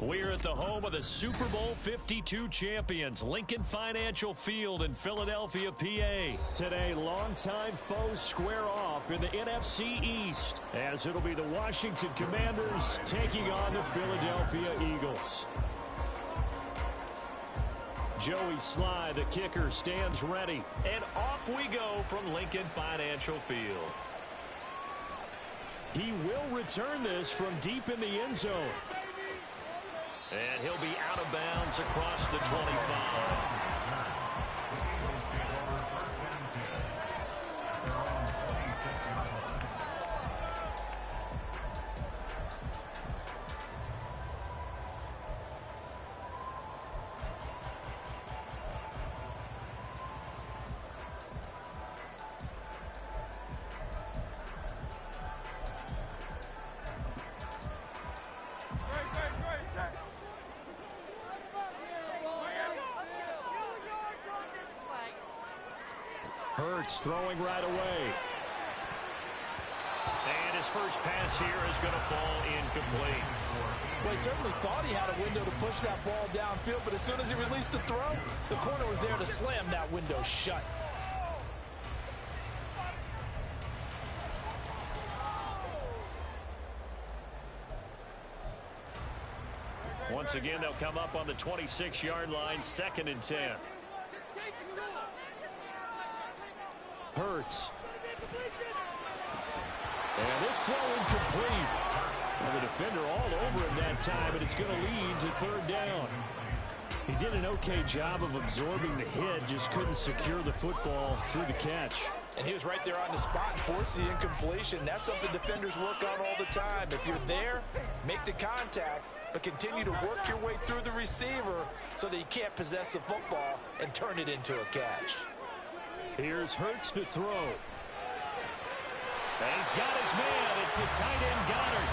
We're at the home of the Super Bowl 52 champions, Lincoln Financial Field in Philadelphia, PA. Today, longtime foes square off in the NFC East, as it'll be the Washington Commanders taking on the Philadelphia Eagles. Joey Sly, the kicker, stands ready. And off we go from Lincoln Financial Field. He will return this from deep in the end zone. And he'll be out of bounds across the 25. Hurts throwing right away. And his first pass here is going to fall incomplete. Well, he certainly thought he had a window to push that ball downfield, but as soon as he released the throw, the corner was there to slam that window shut. Once again, they'll come up on the 26-yard line, 2nd and 10. Hurts. And this throw incomplete. And the defender all over him that time, and it's going to lead to 3rd down. He did an okay job of absorbing the hit, just couldn't secure the football through the catch. And he was right there on the spot and forced the incompletion. That's something defenders work on all the time. If you're there, make the contact, but continue to work your way through the receiver so that you can't possess the football and turn it into a catch. Here's Hurts to throw. And he's got his man. It's the tight end Goddard.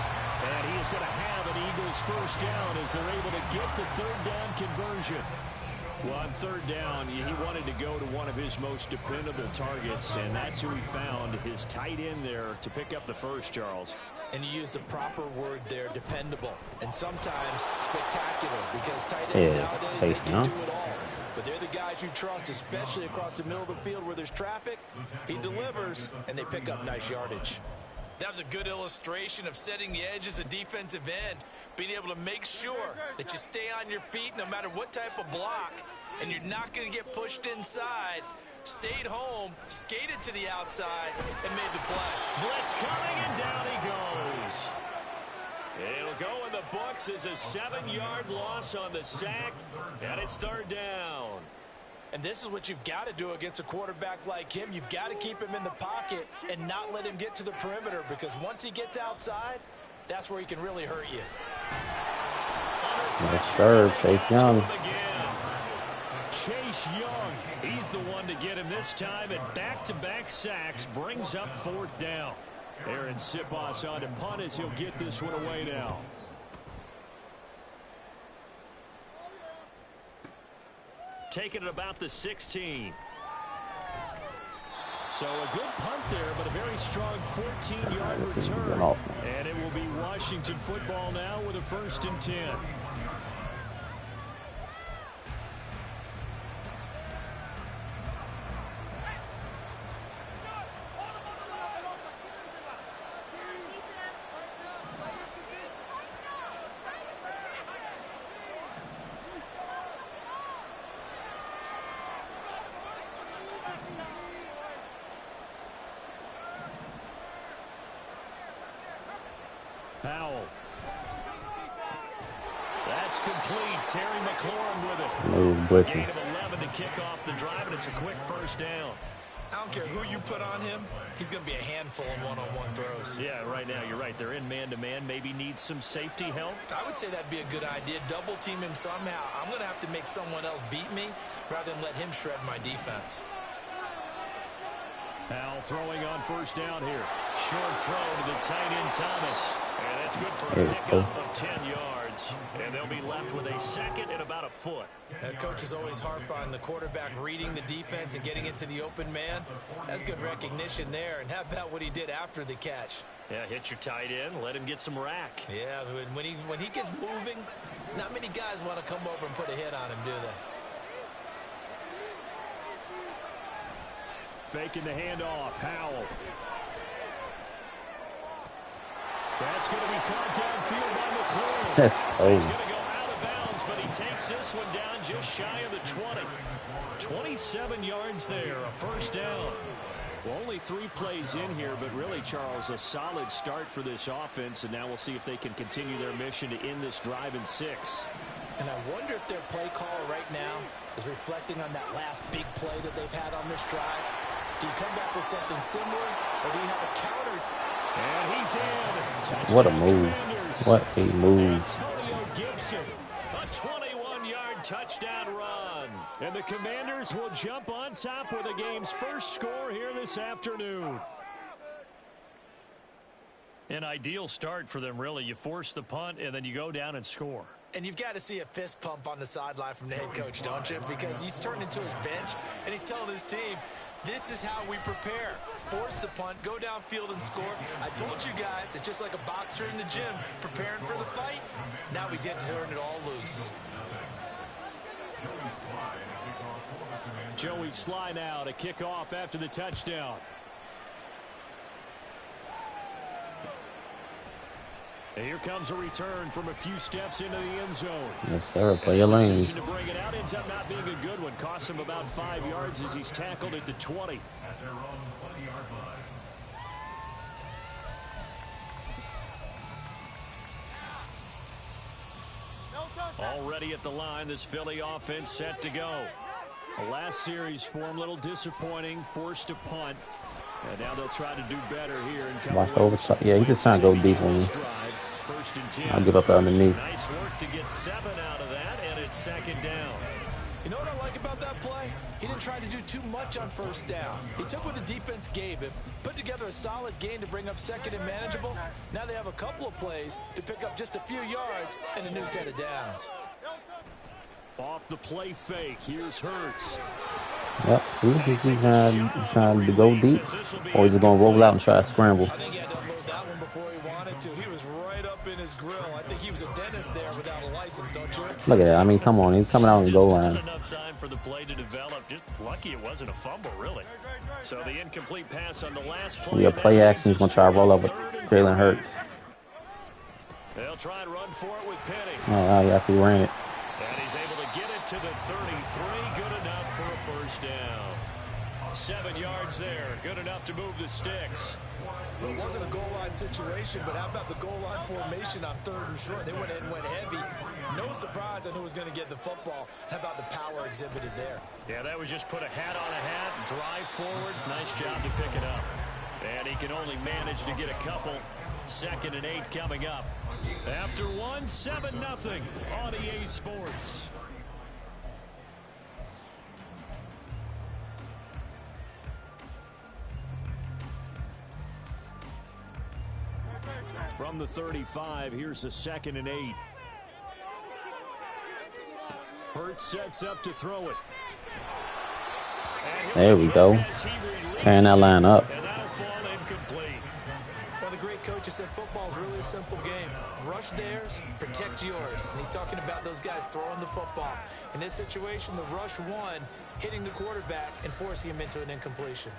And he is going to have an Eagles first down as they're able to get the 3rd down conversion. Well, on 3rd down, he wanted to go to one of his most dependable targets, and that's who he found, his tight end there, to pick up the first, Charles. And you used the proper word there, dependable, and sometimes spectacular, because tight ends nowadays, they can do it all. But they're the guys you trust, especially across the middle of the field where there's traffic. He delivers, and they pick up nice yardage. That was a good illustration of setting the edge as a defensive end, being able to make sure that you stay on your feet no matter what type of block, and you're not going to get pushed inside. Stayed home, skated to the outside, and made the play. Blitz coming, and down he goes. It'll go in the books as a 7-yard loss on the sack, and it's 3rd down. And this is what you've got to do against a quarterback like him. You've got to keep him in the pocket and not let him get to the perimeter, because once he gets outside, that's where he can really hurt you. Nice serve, Chase Young. Chase Young, he's the one to get him this time, and back-to-back sacks brings up 4th down. Aaron Siposs on to punt as he'll get this one away now. Taking it about the 16. So a good punt there, but a very strong 14-yard return. And it will be Washington football now with a 1st and 10. Powell. That's complete. Terry McLaurin with it. Gain of 11 to kick off the drive, and it's a quick 1st down. I don't care who you put on him. He's going to be a handful in one-on-one throws. Yeah, right now, you're right. They're in man-to-man. Maybe need some safety help. I would say that'd be a good idea. Double team him somehow. I'm going to have to make someone else beat me rather than let him shred my defense. Powell throwing on 1st down here. Short throw to the tight end Thomas. And that's good for a pickup of 10 yards. And they'll be left with a 2nd and about a foot. Coaches always harp on the quarterback reading the defense and getting into the open man. That's good recognition there. And how about what he did after the catch? Yeah, hit your tight end, let him get some rack. Yeah, when he gets moving, Not many guys want to come over and put a hit on him, do they? Faking the handoff. Howell. That's going to be caught downfield by McClure. He's going to go out of bounds, but he takes this one down just shy of the 20. 27 yards there, a first down. Well, only 3 plays in here, but really, Charles, a solid start for this offense, and now we'll see if they can continue their mission to end this drive in 6. And I wonder if their play caller right now is reflecting on that last big play that they've had on this drive. Do you come back with something similar, or do you have a counter? And he's in. Touchdown, what a move. Commanders. What a move. Antonio Gibson, a 21-yard touchdown run. And the Commanders will jump on top with the game's first score here this afternoon. An ideal start for them, really. You force the punt, and then you go down and score. And you've got to see a fist pump on the sideline from the head coach, don't you? Because he's turned into his bench, and he's telling his team, this is how we prepare. Force the punt, go downfield and score. I told you guys, it's just like a boxer in the gym preparing for the fight. Now we get to turn it all loose. Joey Sly now to kick off after the touchdown. And here comes a return from a few steps into the end zone. Yes, sir. Play your lanes. To bring it out ends up not being a good one. Cost him about 5 yards as he's tackled at the 20. Already at the line, this Philly offense set to go. The last series for him, a little disappointing, forced to punt. And now they'll try to do better here. And watch the oversight. Yeah, you just trying to go deep on me. First and 10. I'll give up underneath. Nice work to get 7 out of that, and it's second down. You know what I like about that play? He didn't try to do too much on first down. He took what the defense gave him, put together a solid gain to bring up second and manageable. Now they have a couple of plays to pick up just a few yards and a new set of downs. Off the play fake, here's Hurts. Yep, see, he's trying to go deep, or he's going to roll out and try to scramble. I think he had to unload that one before he wanted to. He was right up in his grill. I think he was a dentist there without a license, don't you? Look at that. I mean, come on. He's coming out on the goal line. Not enough time for the play to develop. Just lucky it wasn't a fumble, really. So the incomplete pass on the last play. Yeah, play action. He's going to try to roll up with Jalen Hurts. They'll try and run for it with Penny. Oh, yeah, he ran it. And he's able to get it to the 33. Good enough for a first down. 7 yards there. Good enough to move the sticks. Well, it wasn't a goal line situation, but how about the goal line formation on 3rd and short? They went in and went heavy. No surprise on who was going to get the football. How about the power exhibited there? Yeah, that was just put a hat on a hat, drive forward. Nice job to pick it up. And he can only manage to get a couple. 2nd and 8 coming up. After 1, 7-0 on EA Sports. From the 35, here's a 2nd and 8. Hurts sets up to throw it. There we go. Tearing that line up. And that'll fall incomplete. Well, the great coach has said football is really a simple game. Rush theirs, protect yours. And he's talking about those guys throwing the football. In this situation, the rush won, hitting the quarterback and forcing him into an incompletion.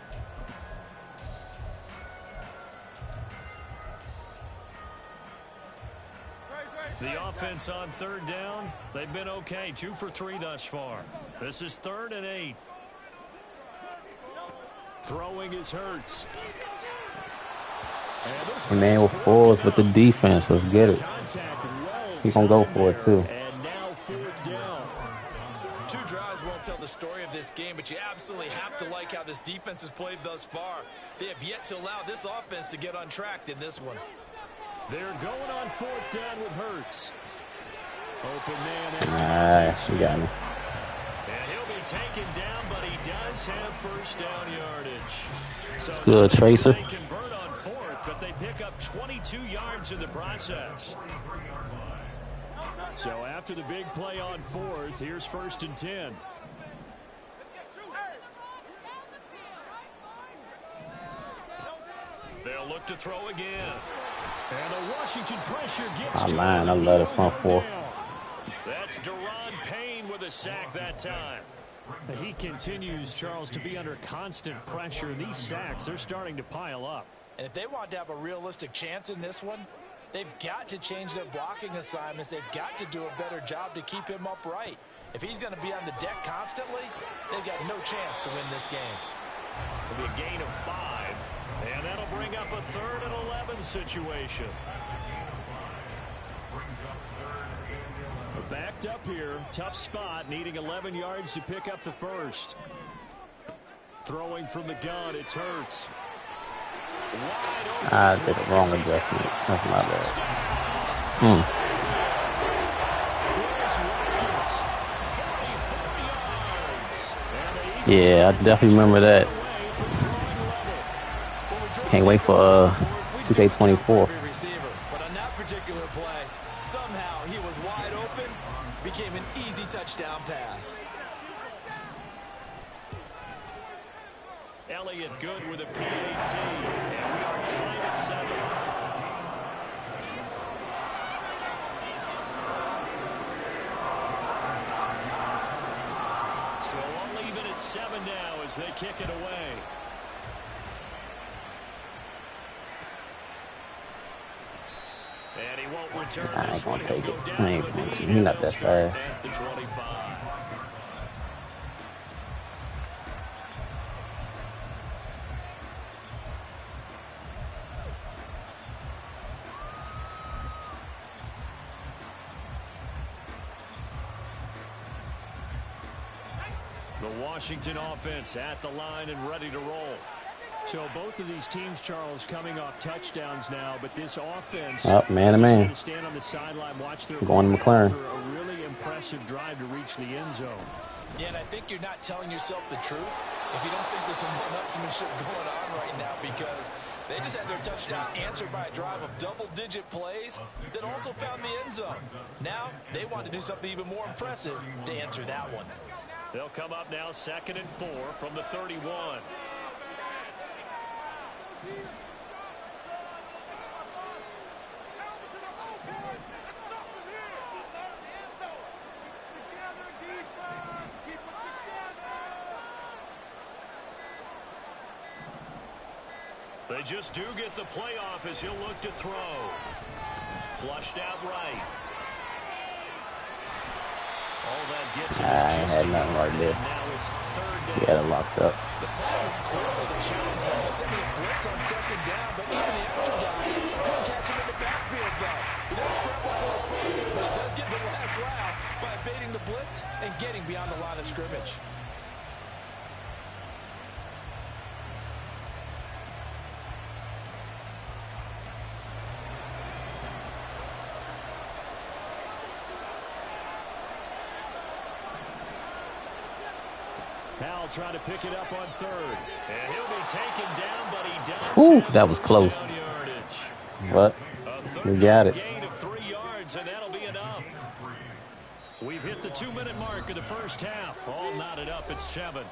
The offense on 3rd down, they've been okay. 2 for 3 thus far. This is 3rd and 8. Throwing is Hurts. And man, with fours with the defense. Let's get it. He's going to go for it, too. And now 4th down. 2 drives won't tell the story of this game, but you absolutely have to like how this defense has played thus far. They have yet to allow this offense to get untracked in this one. They're going on 4th down with Hurts. Open man. He got me. And he'll be taken down, but he does have first down yardage. So good, Tracer. They convert on 4th, but they pick up 22 yards in the process. So after the big play on 4th, here's 1st and 10. They'll look to throw again. And the Washington pressure gets I love the front 4. That's Deron Payne with a sack that time. He continues, Charles, to be under constant pressure. These sacks, they're starting to pile up. And if they want to have a realistic chance in this one, they've got to change their blocking assignments. They've got to do a better job to keep him upright. If he's going to be on the deck constantly, they've got no chance to win this game. It'll be a gain of 5, and that'll bring up a 3rd and 11 situation. Backed up here, tough spot, needing 11 yards to pick up the first. Throwing from the gun, it's Hurts. I did a wrong adjustment. That's my bad. Yeah, I definitely remember that. Can't wait for 2K24. But on that particular play, somehow he was wide open, became an easy touchdown pass. Elliott good with a PAT, and we are tied at 7. So we'll leave it at 7 now as they kick it away. And he won't return this one. He'll go down to a knee. He's not that fast. At the 25. The Washington offense at the line and ready to roll. So both of these teams, Charles, coming off touchdowns now, but this offense man to man. Stand on the sideline, watch their going to McLaren. A really impressive drive to reach the end zone. Yeah, and I think you're not telling yourself the truth if you don't think there's some one-upsmanship going on right now, because they just had their touchdown answered by a drive of double-digit plays that also found the end zone. Now they want to do something even more impressive to answer that one. They'll come up now 2nd and 4 from the 31. They just do get the playoff as he'll look to throw. Flushed out right. All that gets him I had nothing right there. Now it's 3rd down. He had it locked up. The play was clearly the challenge there. Sending a blitz on 2nd down, but even the extra guy couldn't catch him in the backfield, though. He doesn't scramble for a first, but he does get the last laugh by evading the blitz and getting beyond the line of scrimmage. Powell trying to pick it up on 3rd. And he'll be taken down, but he does. Whew, that was close. But we got it. Gain of 3 yards, and that'll be enough. We've hit the 2-minute mark of the first half. All knotted up at 7.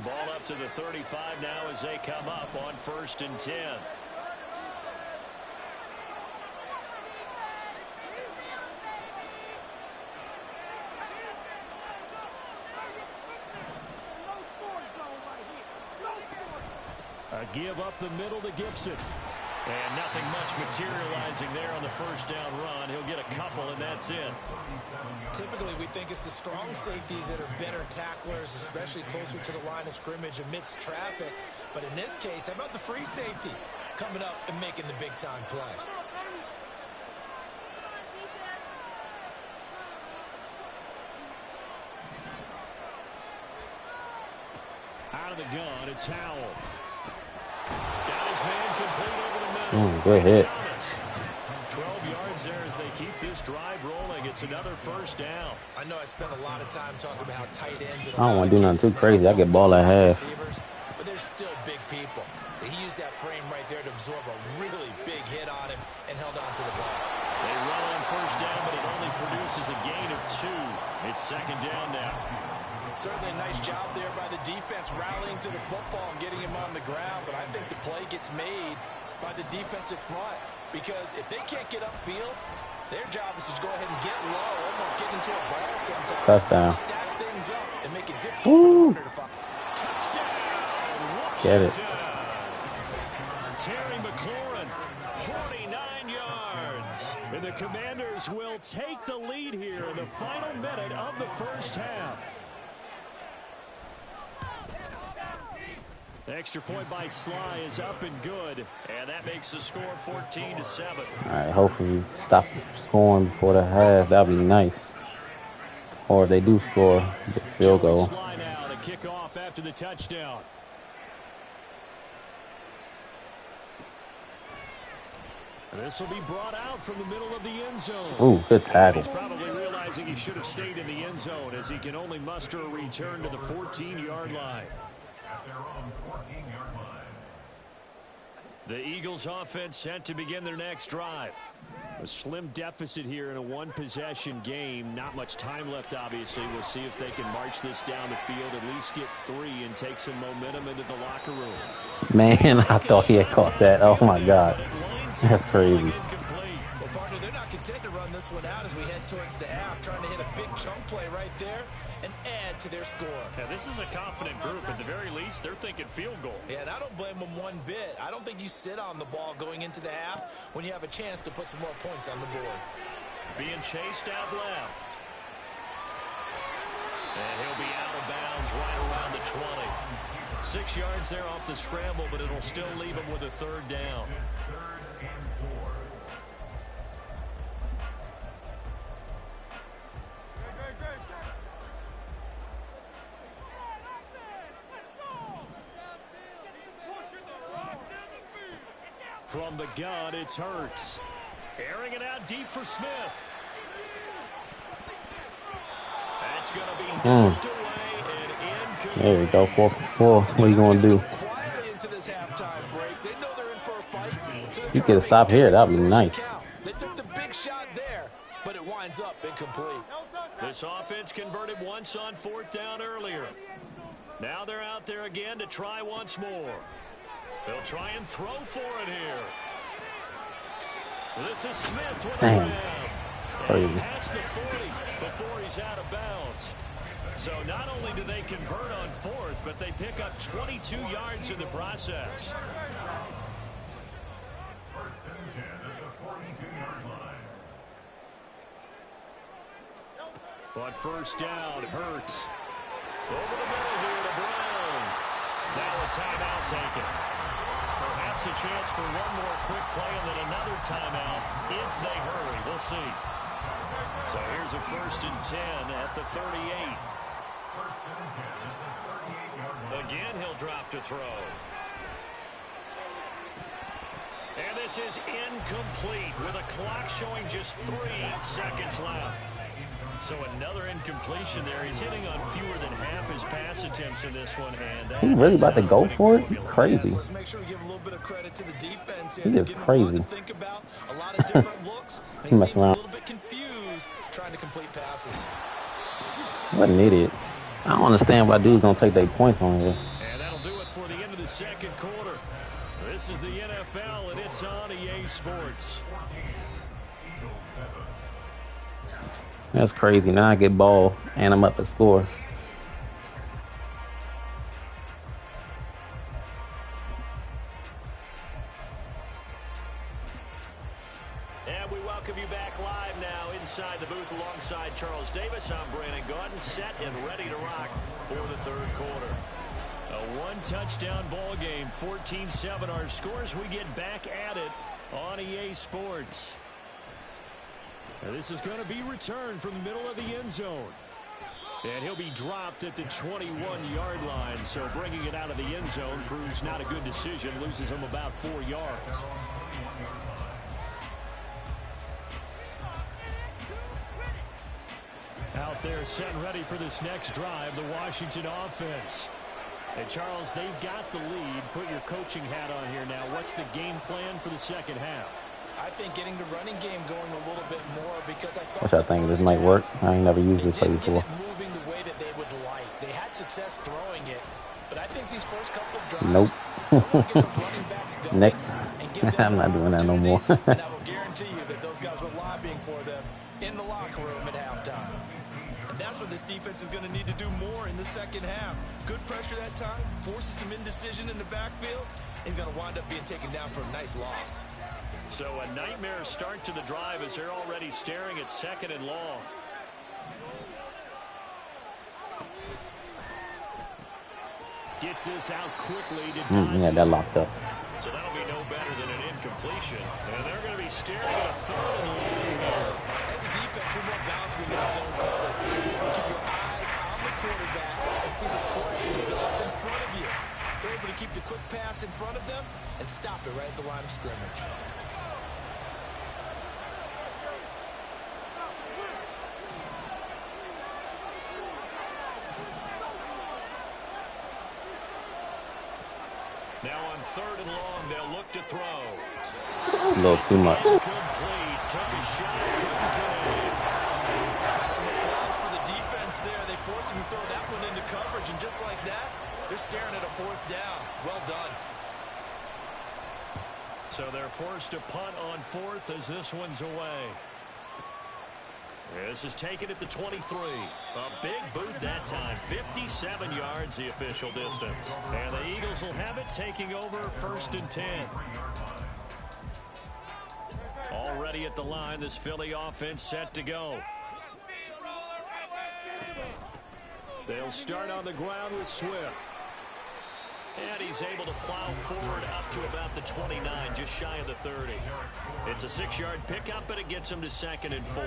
Ball up to the 35 now as they come up on 1st and 10. A give up the middle to Gibson. And nothing much materializing there on the first down run. He'll get a couple, and that's it. Typically, we think it's the strong safeties that are better tacklers, especially closer to the line of scrimmage amidst traffic. But in this case, how about the free safety coming up and making the big-time play? Out of the gun, it's Howell. Got his man complete over the middle. Good hit. 12 yards there as they keep this drive rolling. It's another first down. I know I spent a lot of time talking about how tight ends. I don't want to do nothing too crazy. I get ball at half. But they're still big people. He used that frame right there to absorb a really big hit on him and held on to the ball. They run on first down, but it only produces a gain of 2. It's 2nd down now. Certainly a nice job there by the defense rallying to the football and getting him on the ground, but I think the play gets made by the defensive front because if they can't get upfield, their job is to go ahead and get low, almost get into a ball sometimes. Touchdown. Stack things up and make it difficult for the runner to find. Touchdown. Get it. Terry McLaurin, 49 yards. And the Commanders will take the lead here in the final minute of the first half. Extra point by Sly is up and good, and that makes the score 14-7. All right, hopefully stop scoring before the half. That'd be nice. Or if they do score, get a field goal. Sly now to kick off after the touchdown. This will be brought out from the middle of the end zone. Ooh, good tackle. He's probably realizing he should have stayed in the end zone as he can only muster a return to the 14-yard line. The Eagles offense set to begin their next drive. A slim deficit here in a one-possession game. Not much time left, obviously. We'll see if they can march this down the field, at least get 3 and take some momentum into the locker room. Man, I thought he had caught that. Oh, my God. That's crazy. Well, partner, they're not content to run this one out as we head towards the half, trying to hit a big chunk play right there and add to their score. Yeah, this is a confident group. At the very least, they're thinking field goal. Yeah, and I don't blame them one bit. I don't think you sit on the ball going into the half when you have a chance to put some more points on the board. Being chased out left. And he'll be out of bounds right around the 20. 6 yards there off the scramble, but it'll still leave him with a third down. From the gun, it's Hurts. Airing it out deep for Smith. That's going to be knocked away and incomplete. There we go, 4 for 4. What are you going to do? Into this halftime break. They know they're in for a fight. So You could have stopped here. That would be nice. They took the big shot there, but it winds up incomplete. This offense converted once on 4th down earlier. Now they're out there again to try once more. They'll try and throw for it here. This is Smith with Damn. a It's crazy. past the 40 before he's out of bounds. So not only do they convert on 4th, but they pick up 22 yards in the process. First and 10 at the 42-yard line. On first down, Hurts. Over the middle here to Brown. Now a timeout taken. Perhaps a chance for one more quick play and then another timeout if they hurry. We'll see. So here's a 1st and 10 at the 38. First and 10 at the 38-yard line. Again, he'll drop to throw. And this is incomplete with a clock showing just 3 seconds left. So another incompletion there. He's hitting on fewer than half his pass attempts in this one. And He really about to go for it? Crazy. Yes, let's make sure we give a little bit of credit to the defense here. He is crazy. To think about a lot of different looks. And He he messing seems a around. little bit confused trying to complete passes. What an idiot. I don't understand why dudes don't take their points on here. And that'll do it for the end of the second quarter. This is the NFL, and it's on EA Sports. That's crazy. Now I get ball, and I'm up to score. And we welcome you back live now inside the booth alongside Charles Davis. I'm Brandon Gordon, set and ready to rock for the third quarter. A one-touchdown ball game, 14-7 our scores. We get back at it on EA Sports. Now this is going to be returned from the middle of the end zone. And he'll be dropped at the 21-yard line. So bringing it out of the end zone proves not a good decision. Loses him about 4 yards. Out there set and ready for this next drive, the Washington offense. And Charles, they've got the lead. Put your coaching hat on here now. What's the game plan for the second half? I think getting the running game going a little bit more because I thought Which I think this might work. I ain't never used this play before. moving the way that they would like. They Nope. Get the running backs going Next, and give them I'm not doing that no more. opportunities, and I will guarantee you that those guys were lobbying for them in the locker room at halftime. And that's what this defense is going to need to do more in the second half. Good pressure that time, forces some indecision in the backfield. He's going to wind up being taken down for a nice loss. So a nightmare start to the drive as they're already staring at 2nd and long. Gets this out quickly to Dodson. Yeah, that locked up. So that'll be no better than an incompletion. And they're going to be staring at a 3rd and long here. As a defense, you're more balanced when you're in zone coverage because you're able to keep your eyes on the quarterback and see the play develop in front of you. You're able to keep the quick pass in front of them and stop it right at the line of scrimmage. Now on 3rd and long, they'll look to throw. A little too much. Complete. Took a shot. Couldn't connect. Some applause for the defense there. They forced him to throw that one into coverage, and just like that, they're staring at a 4th down. Well done. So they're forced to punt on 4th as this one's away. This is taken at the 23. A big boot that time. 57 yards the official distance. And the Eagles will have it taking over 1st and 10. Already at the line, this Philly offense set to go. They'll start on the ground with Swift. And he's able to plow forward up to about the 29, just shy of the 30. It's a 6-yard pickup, but it gets him to 2nd and 4.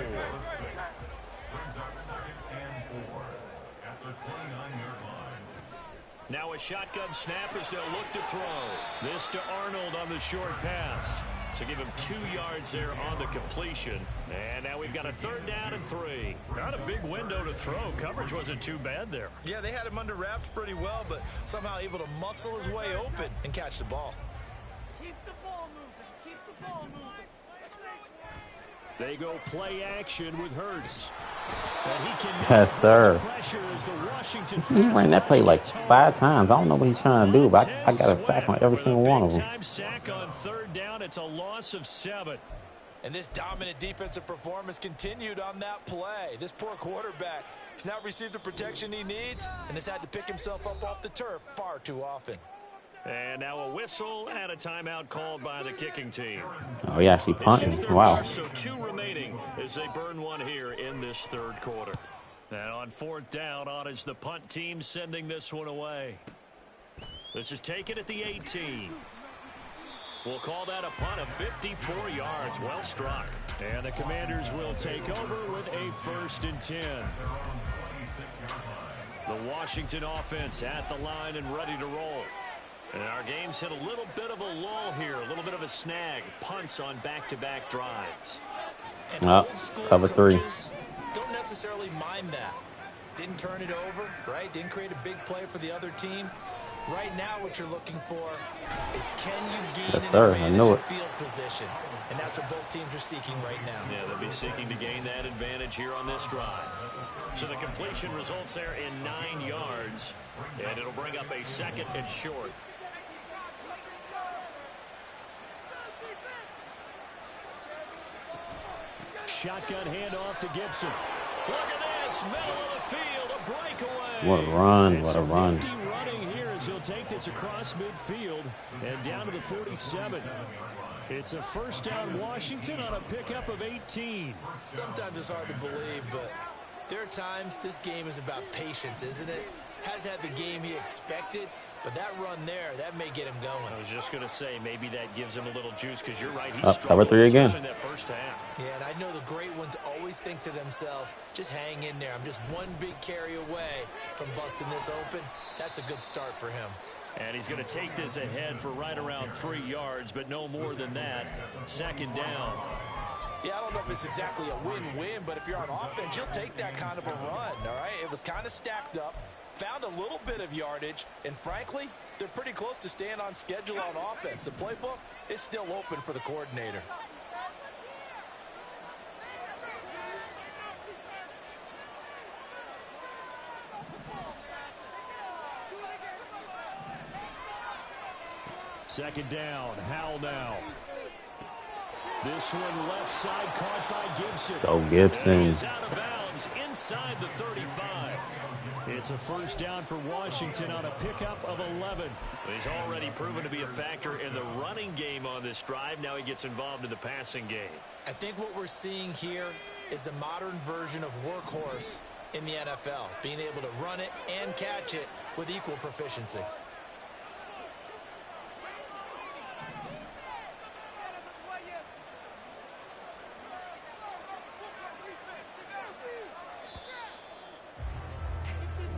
Now a shotgun snap as they'll look to throw. This to Arnold on the short pass. So give him 2 yards there on the completion. And now we've got a 3rd down and 3. Not a big window to throw. Coverage wasn't too bad there. Yeah, they had him under wraps pretty well, but somehow able to muscle his way open and catch the ball. Keep the ball moving. Keep the ball moving. They go play action with Hurts. And he can Yes, sir. pressure as the Washington He ran that play like 5 times. I don't know what he's trying to do, but I got a sack on every single one of them. Big-time sack on 3rd down. It's a loss of 7. And this dominant defensive performance continued on that play. This poor quarterback has not received the protection he needs and has had to pick himself up off the turf far too often. And now a whistle and a timeout called by the kicking team. Oh, he actually It's punting. just their Wow. first, so 2 remaining as they burn one here in this 3rd quarter. And on 4th down, on is the punt team sending this one away. This is taken at the 18. We'll call that a punt of 54 yards. Well struck. And the Commanders will take over with a 1st and 10. The Washington offense at the line and ready to roll. And our game's hit a little bit of a lull here, a little bit of a snag. Punts on back-to-back drives. And old school cover 3. coaches don't necessarily mind that. Didn't turn it over, right? Didn't create a big play for the other team. Right now, what you're looking for is can you gain Yes, an sir. I advantage knew in it. field position? And that's what both teams are seeking right now. Yeah, they'll be seeking to gain that advantage here on this drive. So the completion results there in 9 yards, and it'll bring up a 2nd and short. Shotgun handoff to Gibson. Look at this, middle of the field, a breakaway. What a run, what a Some run. nifty running here as he'll take this across midfield and down to the 47. It's a 1st down Washington on a pickup of 18. Sometimes it's hard to believe, but there are times this game is about patience, isn't it? Has had the game he expected, but that run there, that may get him going. I was just going to say, maybe that gives him a little juice because you're right. He's Cover struggled, 3 again. especially in that 1st half. Yeah, and I know the great ones always think to themselves, just hang in there. I'm just one big carry away from busting this open. That's a good start for him. And he's going to take this ahead for right around 3 yards, but no more than that. 2nd down. Yeah, I don't know if it's exactly a win-win, but if you're on offense, you'll take that kind of a run, all right? It was kind of stacked up, found a little bit of yardage, and frankly, they're pretty close to staying on schedule on offense. The playbook is still open for the coordinator. Second down, Howell now. This one left side caught by Gibson. Go Gibson. He's out of bounds inside the 35. It's a first down for Washington on a pickup of 11. He's already proven to be a factor in the running game on this drive. Now he gets involved in the passing game. I think what we're seeing here is the modern version of workhorse in the NFL, being able to run it and catch it with equal proficiency.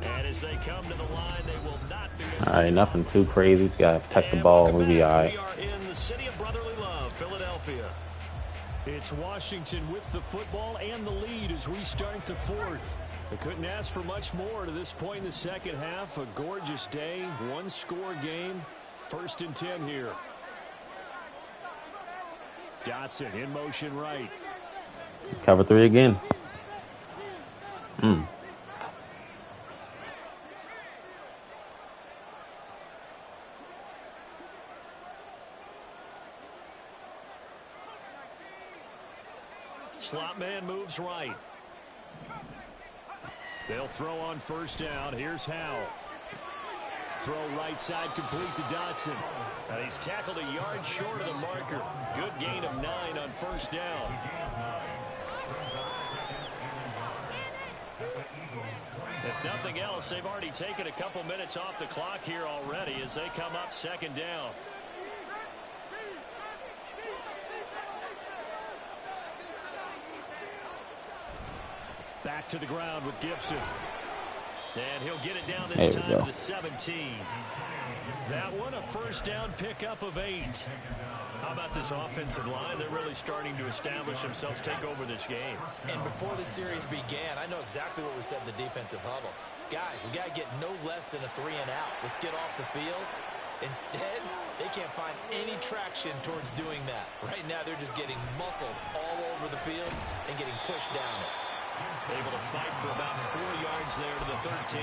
And as they come to the line, they will not be. All right, nothing too crazy. Just got to protect the ball. We'll be all right. We are in the city of brotherly love, Philadelphia. It's Washington with the football and the lead as we start the fourth. They couldn't ask for much more to this point in the second half. A gorgeous day, one-score game. 1st and 10 here. Dotson in motion right. Cover 3 again. Slot man moves right. They'll throw on first down. Here's Howell. Throw right side complete to Dotson. And he's tackled a yard short of the marker. Good gain of 9 on first down. If nothing else, they've already taken a couple minutes off the clock here already as they come up second down. Back to the ground with Gibson. And he'll get it down this time to the 17. That one a first down pickup of 8. How about this offensive line? They're really starting to establish themselves, take over this game. And before the series began, I know exactly what we said in the defensive huddle. Guys, we got to get no less than a 3 and out. Let's get off the field. Instead, they can't find any traction towards doing that. Right now, they're just getting muscled all over the field and getting pushed down it. Able to fight for about 4 yards there to the 13.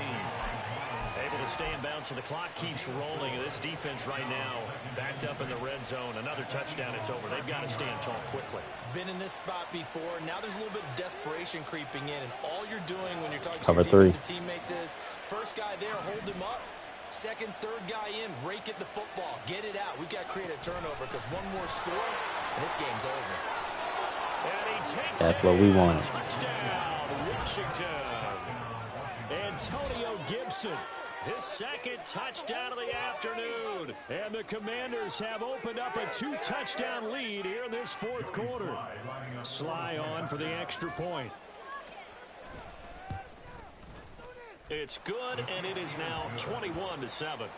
Able to stay in bounds, so the clock keeps rolling. And this defense right now backed up in the red zone. Another touchdown, it's over. They've got to stand tall quickly. Been in this spot before. Now there's a little bit of desperation creeping in. And all you're doing when you're talking to your defensive teammates is, first guy there, hold him up. Second, third guy in, rake at the football. Get it out. We've got to create a turnover because one more score, and this game's over. That's what we want. Touchdown, Washington. Antonio Gibson, his second touchdown of the afternoon. And the Commanders have opened up a 2-touchdown lead here in this fourth quarter. Sly on for the extra point. It's good, and it is now 21-7. Makes the score.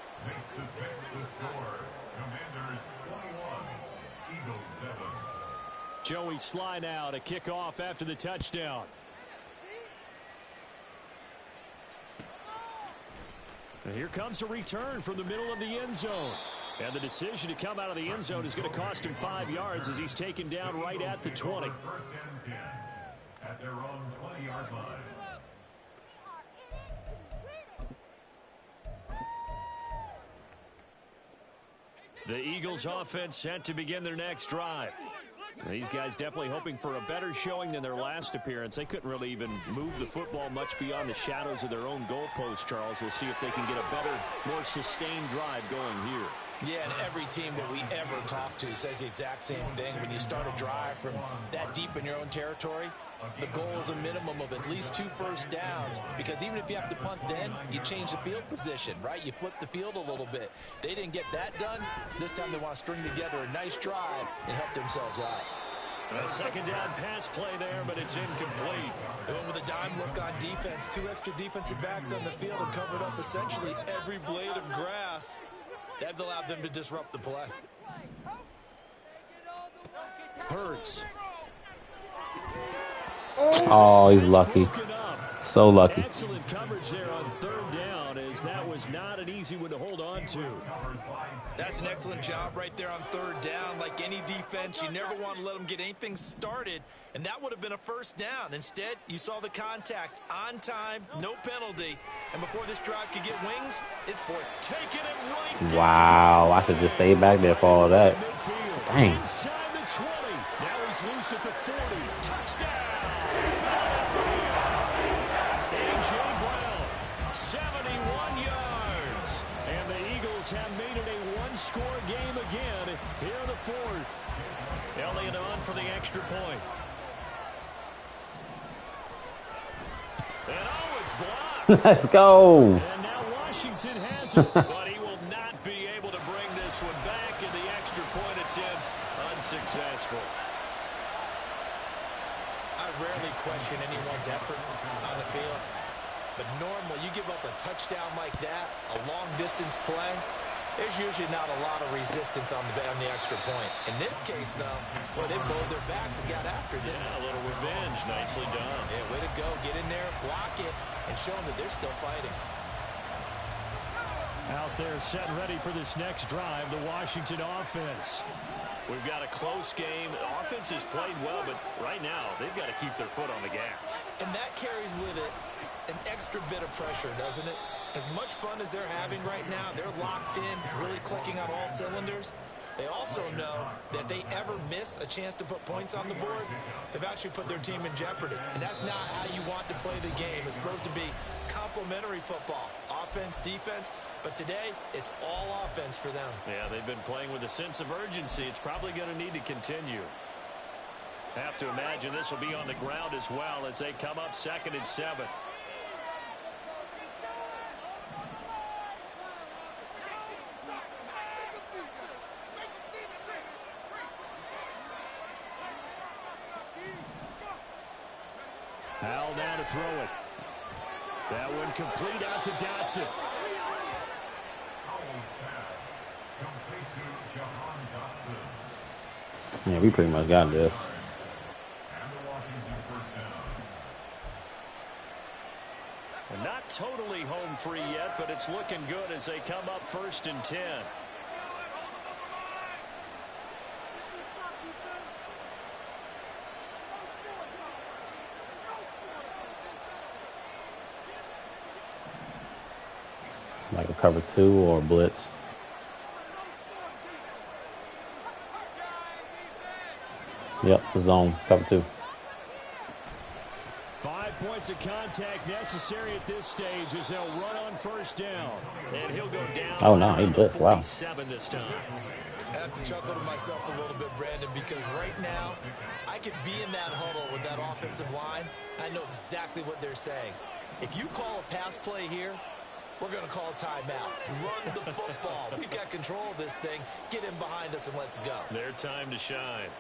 Commanders 21, Eagles 7. Joey Sly now to kick off after the touchdown. And here comes a return from the middle of the end zone. And the decision to come out of the end zone is going to cost him 5 yards as he's taken down right at the 20. 1st and 10 at their own 20-yard line. The Eagles offense set to begin their next drive. These guys definitely hoping for a better showing than their last appearance. They couldn't really even move the football much beyond the shadows of their own goalpost, Charles. We'll see if they can get a better, more sustained drive going here. Yeah, and every team that we ever talk to says the exact same thing. When you start a drive from that deep in your own territory, the goal is a minimum of at least 2 first downs, because even if you have to punt then, you change the field position, right? You flip the field a little bit. They didn't get that done. This time they want to string together a nice drive and help themselves out. A second down pass play there, but it's incomplete. And with a dime look on defense, 2 extra defensive backs on the field and covered up essentially every blade of grass. That allowed them to disrupt the play. Hurts. Oh, he's lucky. So lucky. Excellent coverage there on third down, as that was not an easy one to hold on to. That's an excellent job right there on third down. Like any defense, you never want to let them get anything started, and that would have been a first down. Instead, you saw the contact on time, no penalty, and before this drive could get wings, it's fourth. Taking it right. Wow, I should just stay back there for all that. Dang. Inside the 20. Now he's loose at the 40. Touchdown. A.J. Brown, 71 yards. And the Eagles have made it a one-score game again here in the fourth. Elliott on for the extra point. And oh, it's blocked. Let's go. And now Washington has it, but he will not be able to bring this one back, in the extra point attempt unsuccessful. I rarely question anyone's effort on the field, but normally you give up a touchdown like that, a long-distance play, there's usually not a lot of resistance on the extra point. In this case, though, well, they bowed their backs and got after it. Yeah, a little revenge. Nicely done. Yeah, way to go. Get in there, block it, and show them that they're still fighting. Out there set ready for this next drive, the Washington offense. We've got a close game. The offense has played well, but right now they've got to keep their foot on the gas. And that carries with it an extra bit of pressure, doesn't it? As much fun as they're having right now, they're locked in, really clicking on all cylinders. They also know that they ever miss a chance to put points on the board, they've actually put their team in jeopardy. And that's not how you want to play the game. It's supposed to be complementary football, offense, defense. But today, it's all offense for them. Yeah, they've been playing with a sense of urgency. It's probably going to need to continue. Have to imagine this will be on the ground as well as they come up 2nd and 7. Howell down to throw it. That one complete out to Dotson. Yeah, we pretty much got this. And not totally home free yet, but it's looking good as they come up 1st and 10. Like a cover 2 or a blitz. Yep, zone, cover 2. 5 points of contact necessary at this stage as they'll run on 1st down. And he'll go down. Oh, no, he blitzed. Wow. 47 this time. I have to chuckle to myself a little bit, Brandon, because right now I could be in that huddle with that offensive line. I know exactly what they're saying. If you call a pass play here, we're going to call a timeout. Run the football. We've got control of this thing. Get in behind us and let's go. Their time to shine.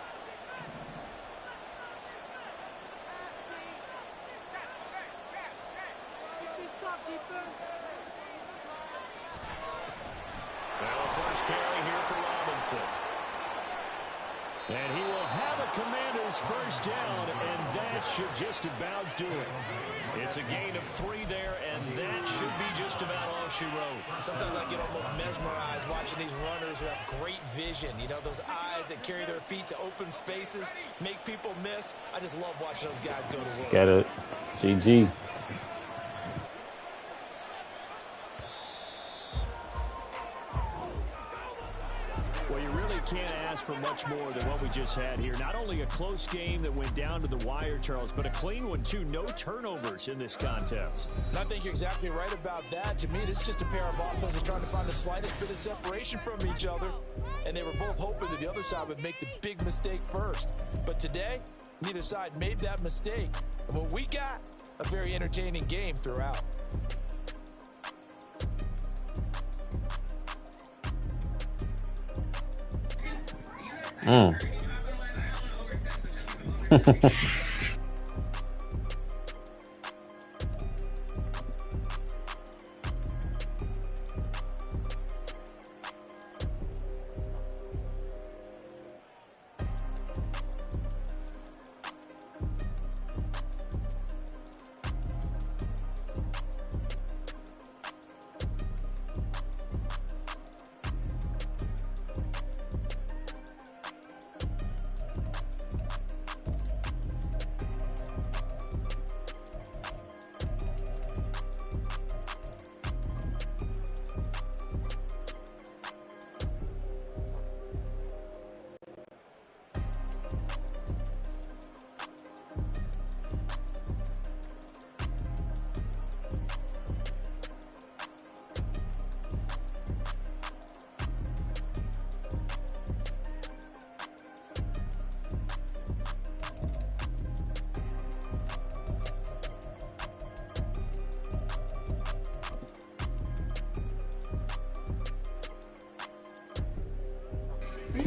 Well, first carry here for Robinson. And he will have a Commander's 1st down, and that should just about do it. It's a gain of 3 there, and that should be just about all she wrote. Sometimes I get almost mesmerized watching these runners who have great vision. You know, those eyes that carry their feet to open spaces, make people miss. I just love watching those guys go to work. Get it. GG. Well, you really can't ask for much more than what we just had here. Not only a close game that went down to the wire, Charles, but a clean one, too. No turnovers in this contest. And I think you're exactly right about that. To me, this is just a pair of offenses trying to find the slightest bit of separation from each other. And they were both hoping that the other side would make the big mistake first. But today, neither side made that mistake. And what we got, a very entertaining game throughout.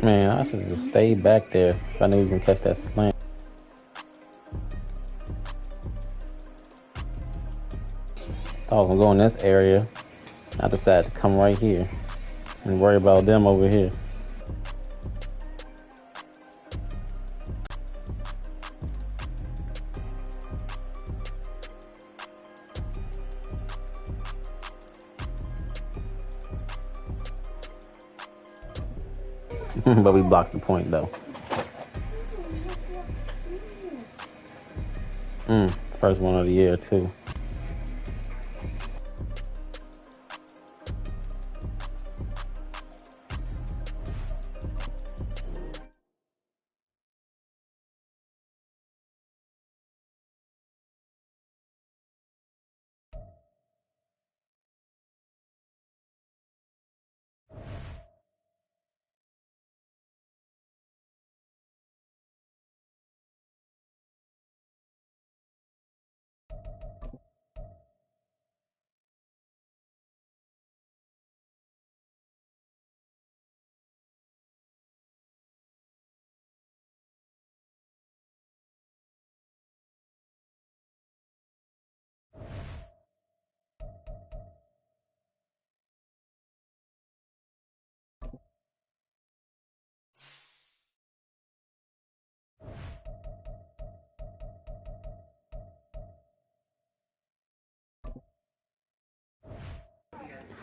Man, I should just stay back there if I knew he was going to catch that slant. Thought I was going to go in this area. I decided to come right here and worry about them over here. But we blocked the point, though. First one of the year, too.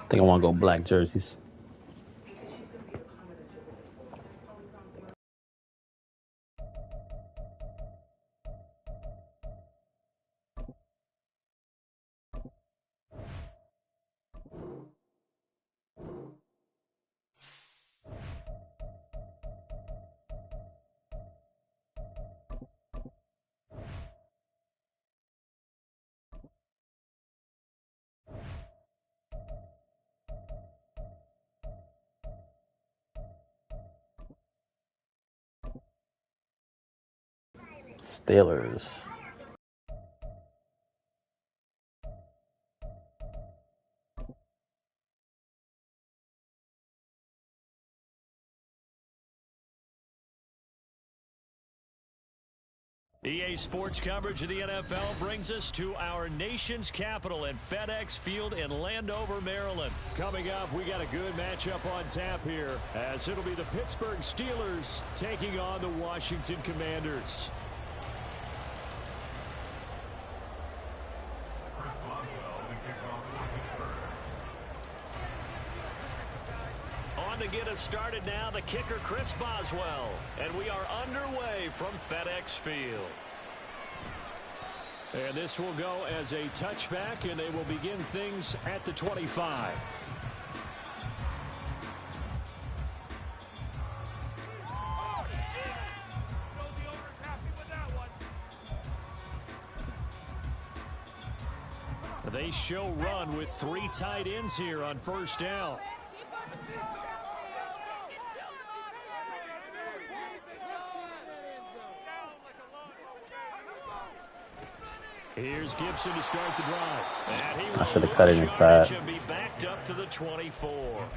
I think I want to go black jerseys. Steelers. EA Sports coverage of the NFL brings us to our nation's capital in FedEx Field in Landover, Maryland. Coming up, we got a good matchup on tap here, as it'll be the Pittsburgh Steelers taking on the Washington Commanders. On to get us started now, the kicker Chris Boswell. And we are underway from FedEx Field. And this will go as a touchback, and they will begin things at the 25. They show run with 3 tight ends here on first down. Here's Gibson to start the drive. And I should have cut it inside. Be backed up to the 24.